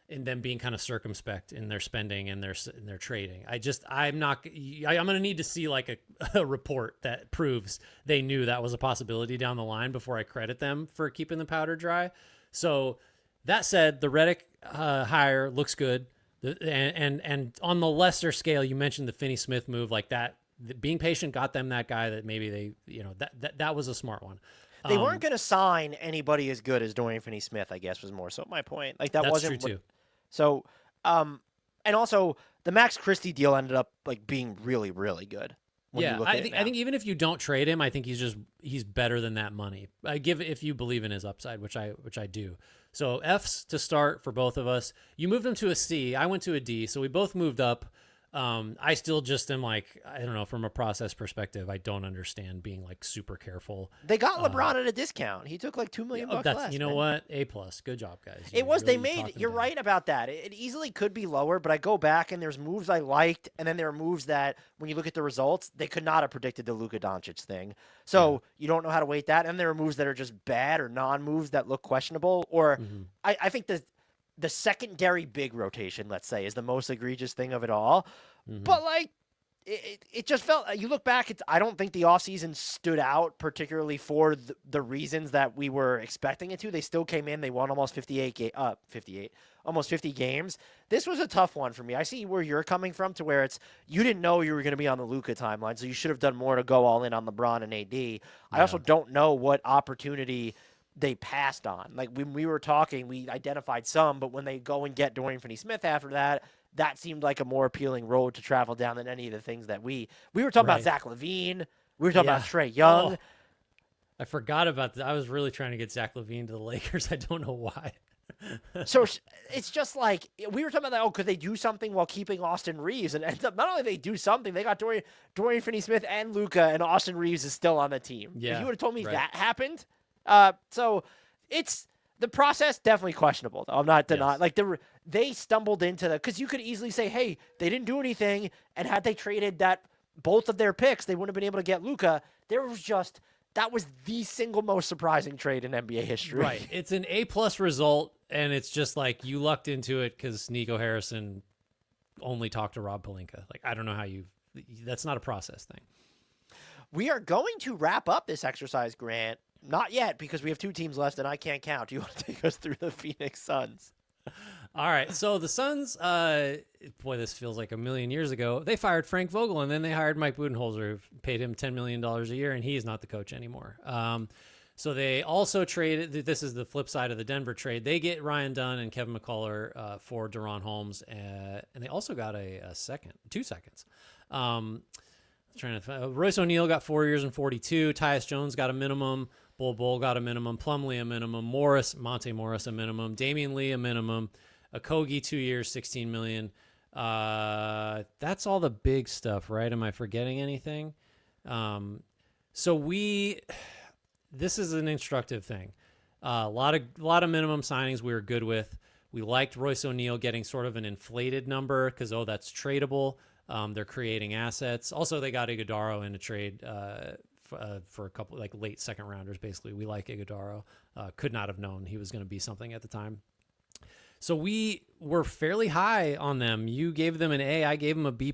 in them being kind of circumspect in their spending and their trading. I'm going to need to see like a report that proves they knew that was a possibility down the line before I credit them for keeping the powder dry. So that said, the Redick hire looks good. And on the lesser scale, you mentioned the Finney-Smith move, like that, being patient got them that guy that maybe that was a smart one. They weren't going to sign anybody as good as Dorian Finney-Smith, I guess, was more so my point. Like, that's wasn't true too. So, and also the Max Christie deal ended up like being really, really good. Yeah, I think even if you don't trade him, I think he's better than that money. If you believe in his upside, which I do. So F's to start for both of us. You moved him to a C. I went to a D. So we both moved up. I still just am like, I don't know, from a process perspective, I don't understand being like super careful. They got LeBron at a discount. He took like $2 million bucks less. You know what? A+. Good job, guys. You're right about that. It easily could be lower, but I go back and there's moves I liked, and then there are moves that when you look at the results, they could not have predicted the Luka Doncic thing. So you don't know how to weight that. And there are moves that are just bad or non-moves that look questionable. Or I think the secondary big rotation, let's say, is the most egregious thing of it all. But like, it just felt, you look back, I don't think the offseason stood out particularly for the reasons that we were expecting it to. They still came in, they won almost 50 games. This was a tough one for me. I see where you're coming from, to where it's, you didn't know you were going to be on the Luka timeline, so you should have done more to go all in on LeBron and AD. Yeah. I also don't know what opportunity they passed on. Like, when we were talking, we identified some, but when they go and get Dorian Finney-Smith after that, that seemed like a more appealing road to travel down than any of the things that we were talking about. Zach LaVine, we were talking about Trae Young. Oh, I forgot about that. I was really trying to get Zach LaVine to the Lakers. I don't know why. So it's just like we were talking about that. Oh, could they do something while keeping Austin Reeves? And ends up not only they do something, they got Dorian Finney-Smith and Luka, and Austin Reeves is still on the team. Yeah, if you would have told me right. that happened, so it's the process definitely questionable. Though I'm not denying. Yes. Like they stumbled into because you could easily say, hey, they didn't do anything, and had they traded both of their picks, they wouldn't have been able to get Luka. That was the single most surprising trade in NBA history. Right. It's an A+ result, and it's just like you lucked into it because Nico Harrison only talked to Rob Pelinka. Like, I don't know how that's not a process thing. We are going to wrap up this exercise, Grant. Not yet, because we have 2 teams left, and I can't count. Do you want to take us through the Phoenix Suns? All right, so the Suns, boy, this feels like a million years ago. They fired Frank Vogel, and then they hired Mike Budenholzer, who paid him $10 million a year, and he's not the coach anymore. So they also traded. This is the flip side of the Denver trade. They get Ryan Dunn and Kevin McCullough for Deron Holmes, and they also got two seconds. Royce O'Neal got 4 years and 42. Tyus Jones got a minimum. Bull got a minimum. Plumlee a minimum. Monte Morris a minimum. Damian Lee a minimum. Okogie 2 years, $16 million. That's all the big stuff, right? Am I forgetting anything? This is an instructive thing. A lot of minimum signings we were good with. We liked Royce O'Neal getting sort of an inflated number because that's tradable. They're creating assets. Also, they got Iguodala in a trade for a couple like late second rounders. Basically, we like Iguodala. Could not have known he was going to be something at the time. So we were fairly high on them. You gave them an A. I gave them a B+.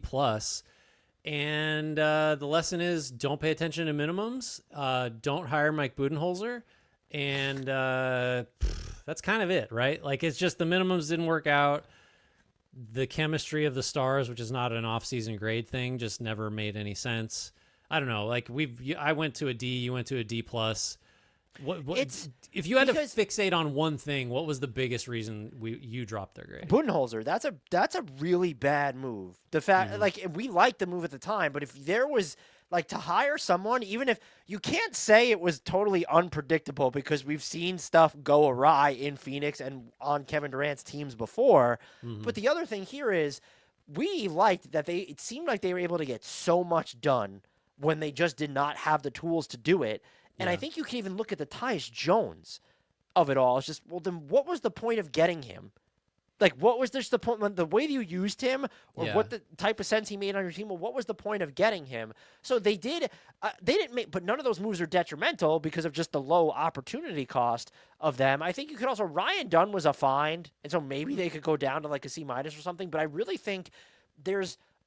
And the lesson is don't pay attention to minimums. Don't hire Mike Budenholzer. And that's kind of it, right? Like, it's just the minimums didn't work out. The chemistry of the stars, which is not an off-season grade thing, just never made any sense. I don't know. Like, I went to a D, you went to a D+. If you had to fixate on one thing, what was the biggest reason you dropped their grade? Budenholzer, that's a really bad move. The fact, like, we liked the move at the time, but if there was like to hire someone, even if you can't say it was totally unpredictable because we've seen stuff go awry in Phoenix and on Kevin Durant's teams before. But the other thing here is we liked that it seemed like they were able to get so much done when they just did not have the tools to do it. And I think you can even look at the Tyus Jones of it all. It's just, well, then what was the point of getting him? Like, what was just the point? The way that you used him or what the type of sense he made on your team, well, what was the point of getting him? So they didn't make, but none of those moves are detrimental because of just the low opportunity cost of them. I think you could also, Ryan Dunn was a find, and so maybe they could go down to like a C- or something, but I really think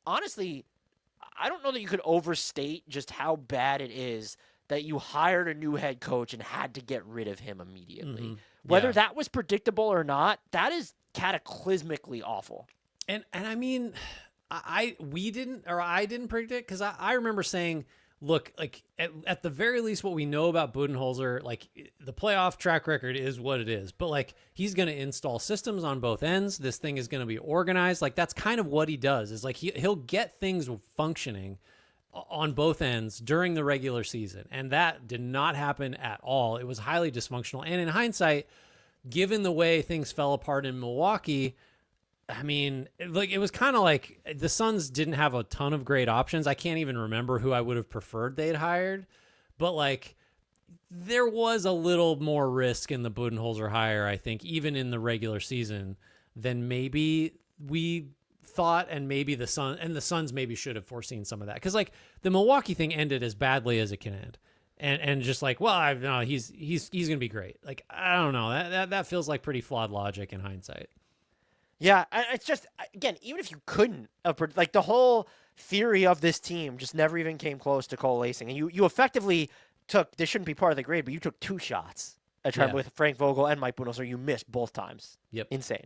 honestly, I don't know that you could overstate just how bad it is that you hired a new head coach and had to get rid of him immediately. Whether that was predictable or not, that is cataclysmically awful. And I mean, I didn't predict it because I remember saying, look, like at the very least, what we know about Budenholzer, like the playoff track record is what it is, but like he's going to install systems on both ends. This thing is going to be organized. Like that's kind of what he does is like he'll get things functioning on both ends during the regular season. And that did not happen at all. It was highly dysfunctional. And in hindsight, given the way things fell apart in Milwaukee, I mean, it was kind of like the Suns didn't have a ton of great options. I can't even remember who I would have preferred they'd hired, but like there was a little more risk in the Budenholzer hire, I think, even in the regular season than maybe we thought, and maybe the Suns maybe should have foreseen some of that. Because like the Milwaukee thing ended as badly as it can end. And just like, well, no, he's going to be great. Like, I don't know. That feels like pretty flawed logic in hindsight. Yeah, it's just, again, even if you couldn't, like the whole theory of this team just never even came close to coalescing. And you effectively took, this shouldn't be part of the grade, but you took 2 shots at trying with Frank Vogel and Mike Budenholzer. You missed both times. Yep. Insane.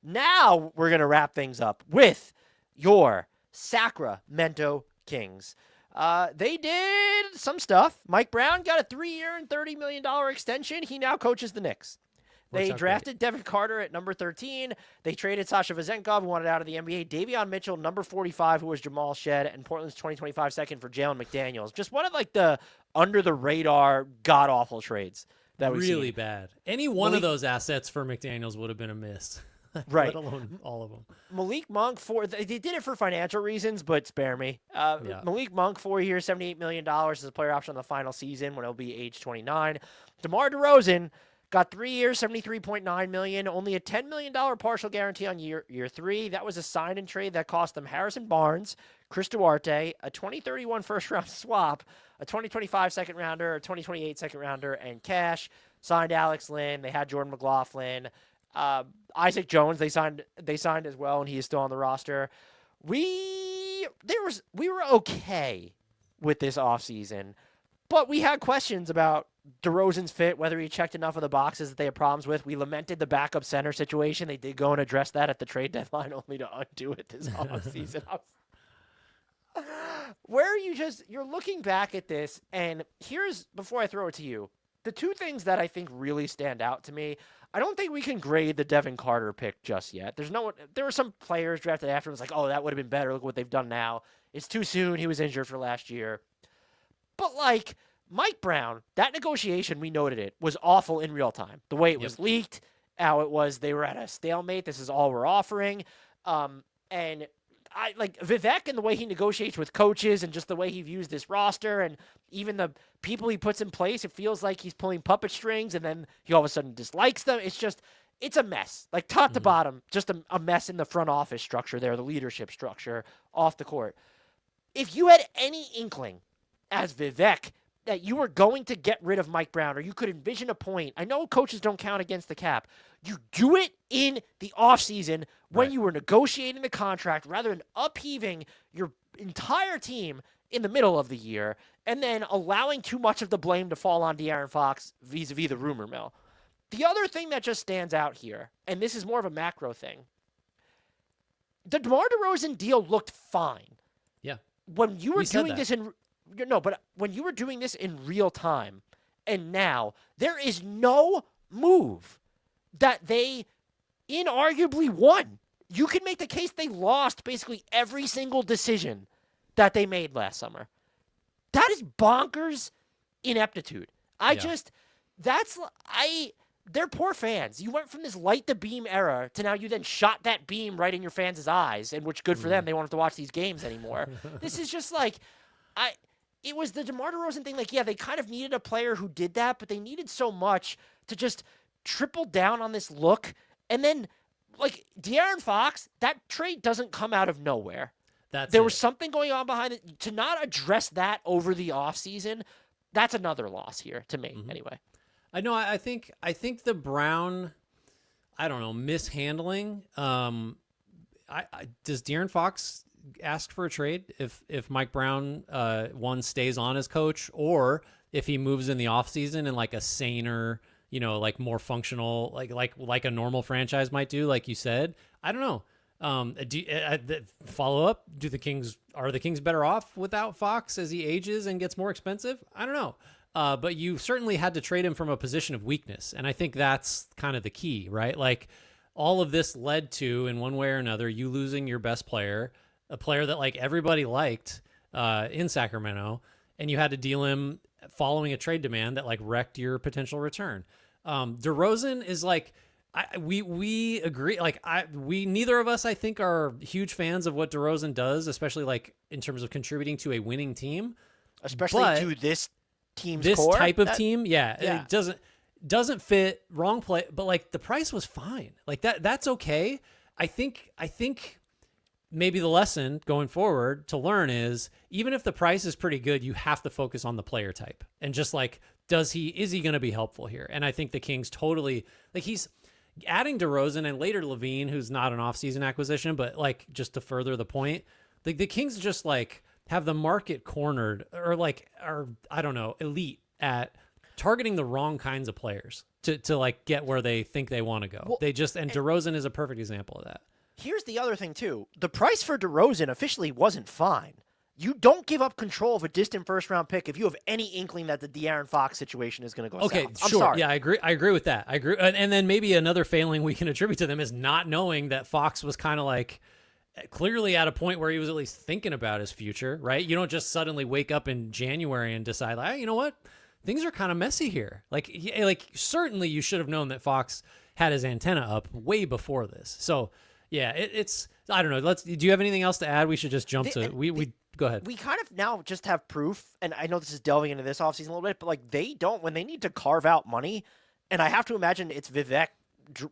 Now we're going to wrap things up with your Sacramento Kings. They did some stuff. Mike Brown got a 3-year and $30 million extension. He now coaches the Knicks. They drafted Devin Carter at number 13. They traded Sasha Vezenkov, who wanted out of the NBA. Davion Mitchell, number 45, who was Jamal Shed, and Portland's 2025 second for Jalen McDaniels. Just one of like the under-the-radar, god-awful trades that we've really seen. bad. Any one of those assets for McDaniels would have been a miss. Right. Let alone all of them. Malik Monk, they did it for financial reasons, but spare me. Malik Monk, 4 years, $78 million as a player option on the final season when he'll be age 29. DeMar DeRozan got 3 years, $73.9 million, only a $10 million partial guarantee on year 3. That was a sign and trade that cost them Harrison Barnes, Chris Duarte, a 2031 first-round swap, a 2025 second-rounder, a 2028 second-rounder, and cash. Signed Alex Lynn. They had Jordan McLaughlin. Isaac Jones, they signed as well, and he is still on the roster. We were okay with this offseason, but we had questions about DeRozan's fit, whether he checked enough of the boxes that they had problems with. We lamented the backup center situation. They did go and address that at the trade deadline, only to undo it this offseason. Where you're looking back at this, and before I throw it to you, the two things that I think really stand out to me. I don't think we can grade the Devin Carter pick just yet. There were some players drafted after him. It's like, oh, that would have been better. Look what they've done now. It's too soon. He was injured for last year. But like Mike Brown, that negotiation, we noted it, was awful in real time. The way it was leaked, how it was, they were at a stalemate. This is all we're offering. And I like Vivek and the way he negotiates with coaches and just the way he views this roster and even the people he puts in place. It feels like he's pulling puppet strings and then he all of a sudden dislikes them. It's a mess. Like top to bottom, just a mess in the front office structure there, the leadership structure off the court. If you had any inkling as Vivek that you were going to get rid of Mike Brown or you could envision a point, I know coaches don't count against the cap. You do it in the offseason when you were negotiating the contract rather than upheaving your entire team in the middle of the year and then allowing too much of the blame to fall on De'Aaron Fox vis-a-vis the rumor mill. The other thing that just stands out here, and this is more of a macro thing, the DeMar DeRozan deal looked fine. Yeah. When you were doing this when you were doing this in real time and now, there is no move that they inarguably won. You can make the case they lost basically every single decision that they made last summer. That is bonkers ineptitude. They're poor fans. You went from this light the beam era to now you then shot that beam right in your fans' eyes, and which good for them. They won't have to watch these games anymore. This is just like, it was the DeMar DeRozan thing. Like, yeah, they kind of needed a player who did that, but they needed so much to just triple down on this look. And then, like, De'Aaron Fox, that trade doesn't come out of nowhere. There was something going on behind it. To not address that over the offseason, that's another loss here to me, anyway. I know. I think the Brown, I don't know, mishandling. Does De'Aaron Fox ask for a trade if Mike Brown stays on as coach, or if he moves in the offseason in like a saner, like more functional, like a normal franchise might do, like you said? I don't know. Follow up: are the Kings better off without Fox as he ages and gets more expensive? I don't know. But you certainly had to trade him from a position of weakness. And I think that's kind of the key, right? Like all of this led to, in one way or another, you losing your best player, a player that like everybody liked in Sacramento, and you had to deal him following a trade demand that like wrecked your potential return. DeRozan is like, we agree. Like neither of us, I think, are huge fans of what DeRozan does, especially like in terms of contributing to a winning team. Especially to this team's this core? Type of team, yeah. It doesn't fit. Wrong play, but like the price was fine. Like that's okay. I think maybe the lesson going forward to learn is even if the price is pretty good, you have to focus on the player type and just like is he going to be helpful here? And I think the Kings totally like he's adding DeRozan and later Levine, who's not an offseason acquisition, but like just to further the point, like the Kings just like have the market cornered or I don't know, elite at targeting the wrong kinds of players to like get where they think they want to go. Well, and DeRozan is a perfect example of that. Here's the other thing too. The price for DeRozan officially wasn't fine. You don't give up control of a distant first-round pick if you have any inkling that the De'Aaron Fox situation is going to go south. I'm sure. Sorry. Yeah, I agree with that. I agree. And then maybe another failing we can attribute to them is not knowing that Fox was kind of like clearly at a point where he was at least thinking about his future, right? You don't just suddenly wake up in January and decide, like, you know what? things are kind of messy here. Like certainly you should have known that Fox had his antenna up way before this. So yeah, it's I don't know. Do you have anything else to add? We should just jump to we go ahead. We kind of now just have proof, and I know this is delving into this offseason a little bit, but like they don't when they need to carve out money, and I have to imagine it's Vivek.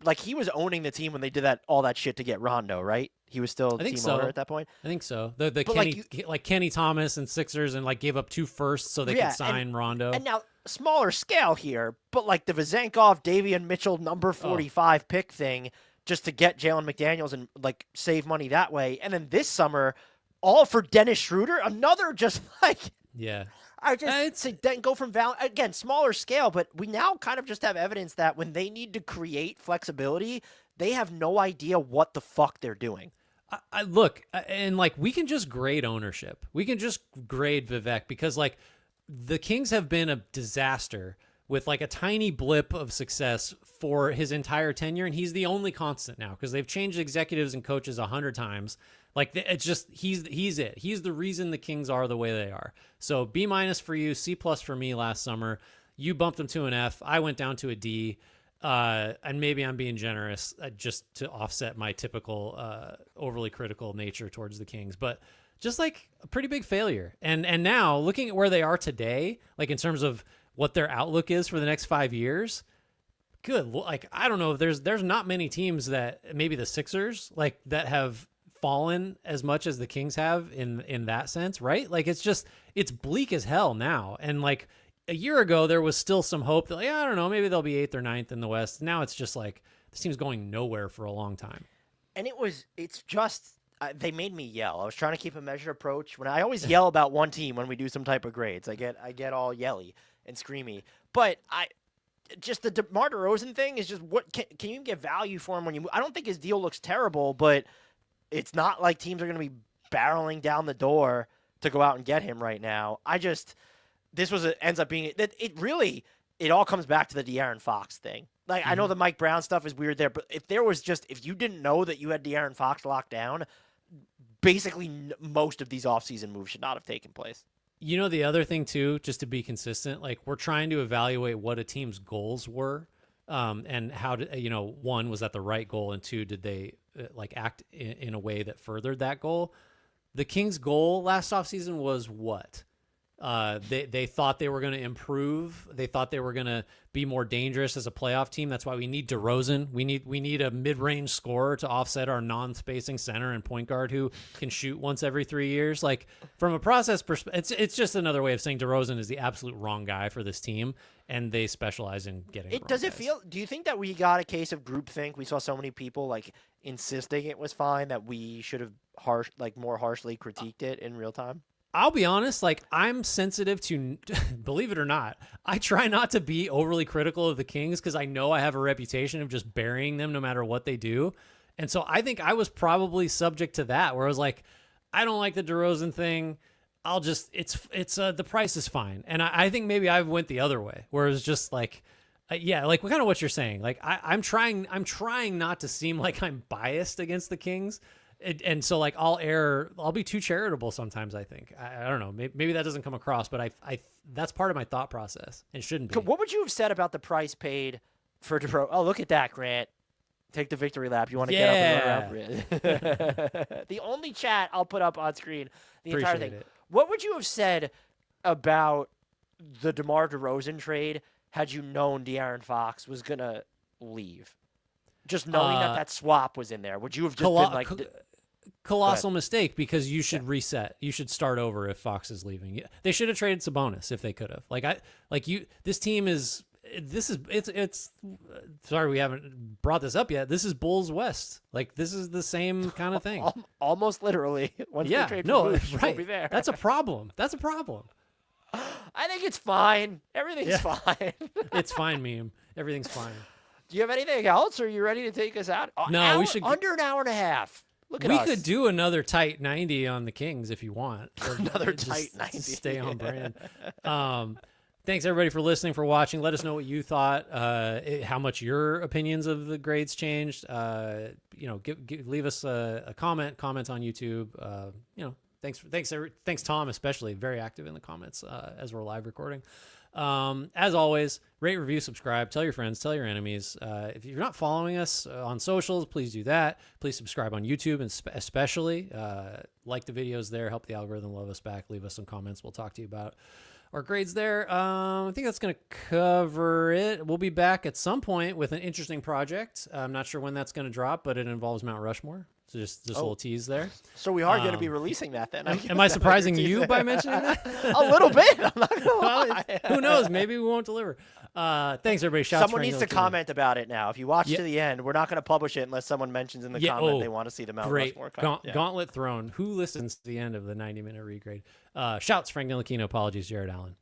Like he was owning the team when they did all that shit to get Rondo, right? He was still team owner at that point. I think so. The Kenny Kenny Thomas and Sixers and like gave up 2 firsts so they could sign Rondo. And now smaller scale here, but like the Vezenkov, Davion Mitchell number 45 pick thing just to get Jalen McDaniels and like save money that way. And then this summer, all for Dennis Schroeder, another just like I just say then go from again smaller scale, but we now kind of just have evidence that when they need to create flexibility, they have no idea what the fuck they're doing. I look, and like we can just grade ownership. We can just grade Vivek because like the Kings have been a disaster with like a tiny blip of success for his entire tenure, and he's the only constant now because they've changed executives and coaches 100 times. Like it's just he's it. He's the reason the Kings are the way they are. So B- for you, C+ for me last summer. You bumped them to an F. I went down to a D. And maybe I'm being generous just to offset my typical overly critical nature towards the Kings, but just like a pretty big failure. And now looking at where they are today, like in terms of what their outlook is for the next 5 years, good. Like I don't know if there's not many teams that maybe the Sixers like that have fallen as much as the Kings have in that sense, right? Like it's bleak as hell now. And like a year ago, there was still some hope that, like, I don't know, maybe they'll be 8th or 9th in the West. Now it's just like this team's going nowhere for a long time. And it's just they made me yell. I was trying to keep a measured approach. When I always yell about one team when we do some type of grades, I get all yelly and screamy. But just the DeMar DeRozan thing is just what can you get value for him when you? I don't think his deal looks terrible, but it's not like teams are going to be barreling down the door to go out and get him right now. Ends up being it all comes back to the De'Aaron Fox thing. Like I know the Mike Brown stuff is weird there, but if you didn't know that you had De'Aaron Fox locked down, basically most of these offseason moves should not have taken place. You know, the other thing too, just to be consistent, like we're trying to evaluate what a team's goals were, and how to, one, was that the right goal, and two, did they like act in a way that furthered that goal? The Kings' goal last offseason was what? They thought they were going to improve. They thought they were going to be more dangerous as a playoff team. That's why we need DeRozan. We need a mid-range scorer to offset our non-spacing center and point guard who can shoot once every 3 years. Like from a process perspective, it's just another way of saying DeRozan is the absolute wrong guy for this team, and they specialize in getting. Do you think that we got a case of groupthink? We saw so many people like insisting it was fine that we should have more harshly critiqued it in real time. I'll be honest, like I'm sensitive to, believe it or not, I try not to be overly critical of the Kings because I know I have a reputation of just burying them no matter what they do. And so I think I was probably subject to that where I was like, I don't like the DeRozan thing. The price is fine. And I think maybe I went the other way where it was just like, like kind of what you're saying. Like I'm trying not to seem like I'm biased against the Kings. And so like I'll be too charitable sometimes. I think I don't know. Maybe that doesn't come across, but I that's part of my thought process. It shouldn't be. What would you have said about the price paid for DeRozan? Oh, look at that, Grant. Take the victory lap. You want to get up and run around? The only chat I'll put up on screen. Entire thing. What would you have said about the DeMar DeRozan trade had you known De'Aaron Fox was gonna leave? Just knowing that swap was in there, would you have just been like colossal mistake because you should reset. You should start over if Fox is leaving. They should have traded Sabonis if they could have. This team is it's sorry we haven't brought this up yet. This is Bulls West. Like this is the same kind of thing. Almost literally. Once they trade for Vooch, we'll be there. That's a problem. I think it's fine. Everything's fine. It's fine, meme. Everything's fine. Do you have anything else? Or are you ready to take us out? No, we should under an hour and a half. Look at us. We could do another tight 90 on the Kings if you want. Another tight 90. Stay on brand. Thanks everybody for listening, for watching. Let us know what you thought. How much your opinions of the grades changed. Leave us a comment on YouTube. Thanks Tom especially, very active in the comments as we're live recording. As always, rate, review, subscribe, tell your friends, tell your enemies. If you're not following us on socials, please do that. Please subscribe on YouTube, and especially like the videos there. Help the algorithm love us back. Leave us some comments. We'll talk to you about our grades there. I think that's going to cover it. We'll be back at some point with an interesting project. I'm not sure when that's going to drop, but it involves Mount Rushmore. So just a little tease there. So we are going to be releasing that then. Am I surprising you by mentioning that? A little bit. I'm not going to lie. Who knows? Maybe we won't deliver. Thanks, everybody. Someone needs to comment about it now. If you watch to the end, we're not going to publish it unless someone mentions in the comment they want to see the Mount Rushmore. Gauntlet thrown. Who listens to the end of the 90-minute regrade? Shouts, Frank Ntilikina. Apologies, Jared Allen.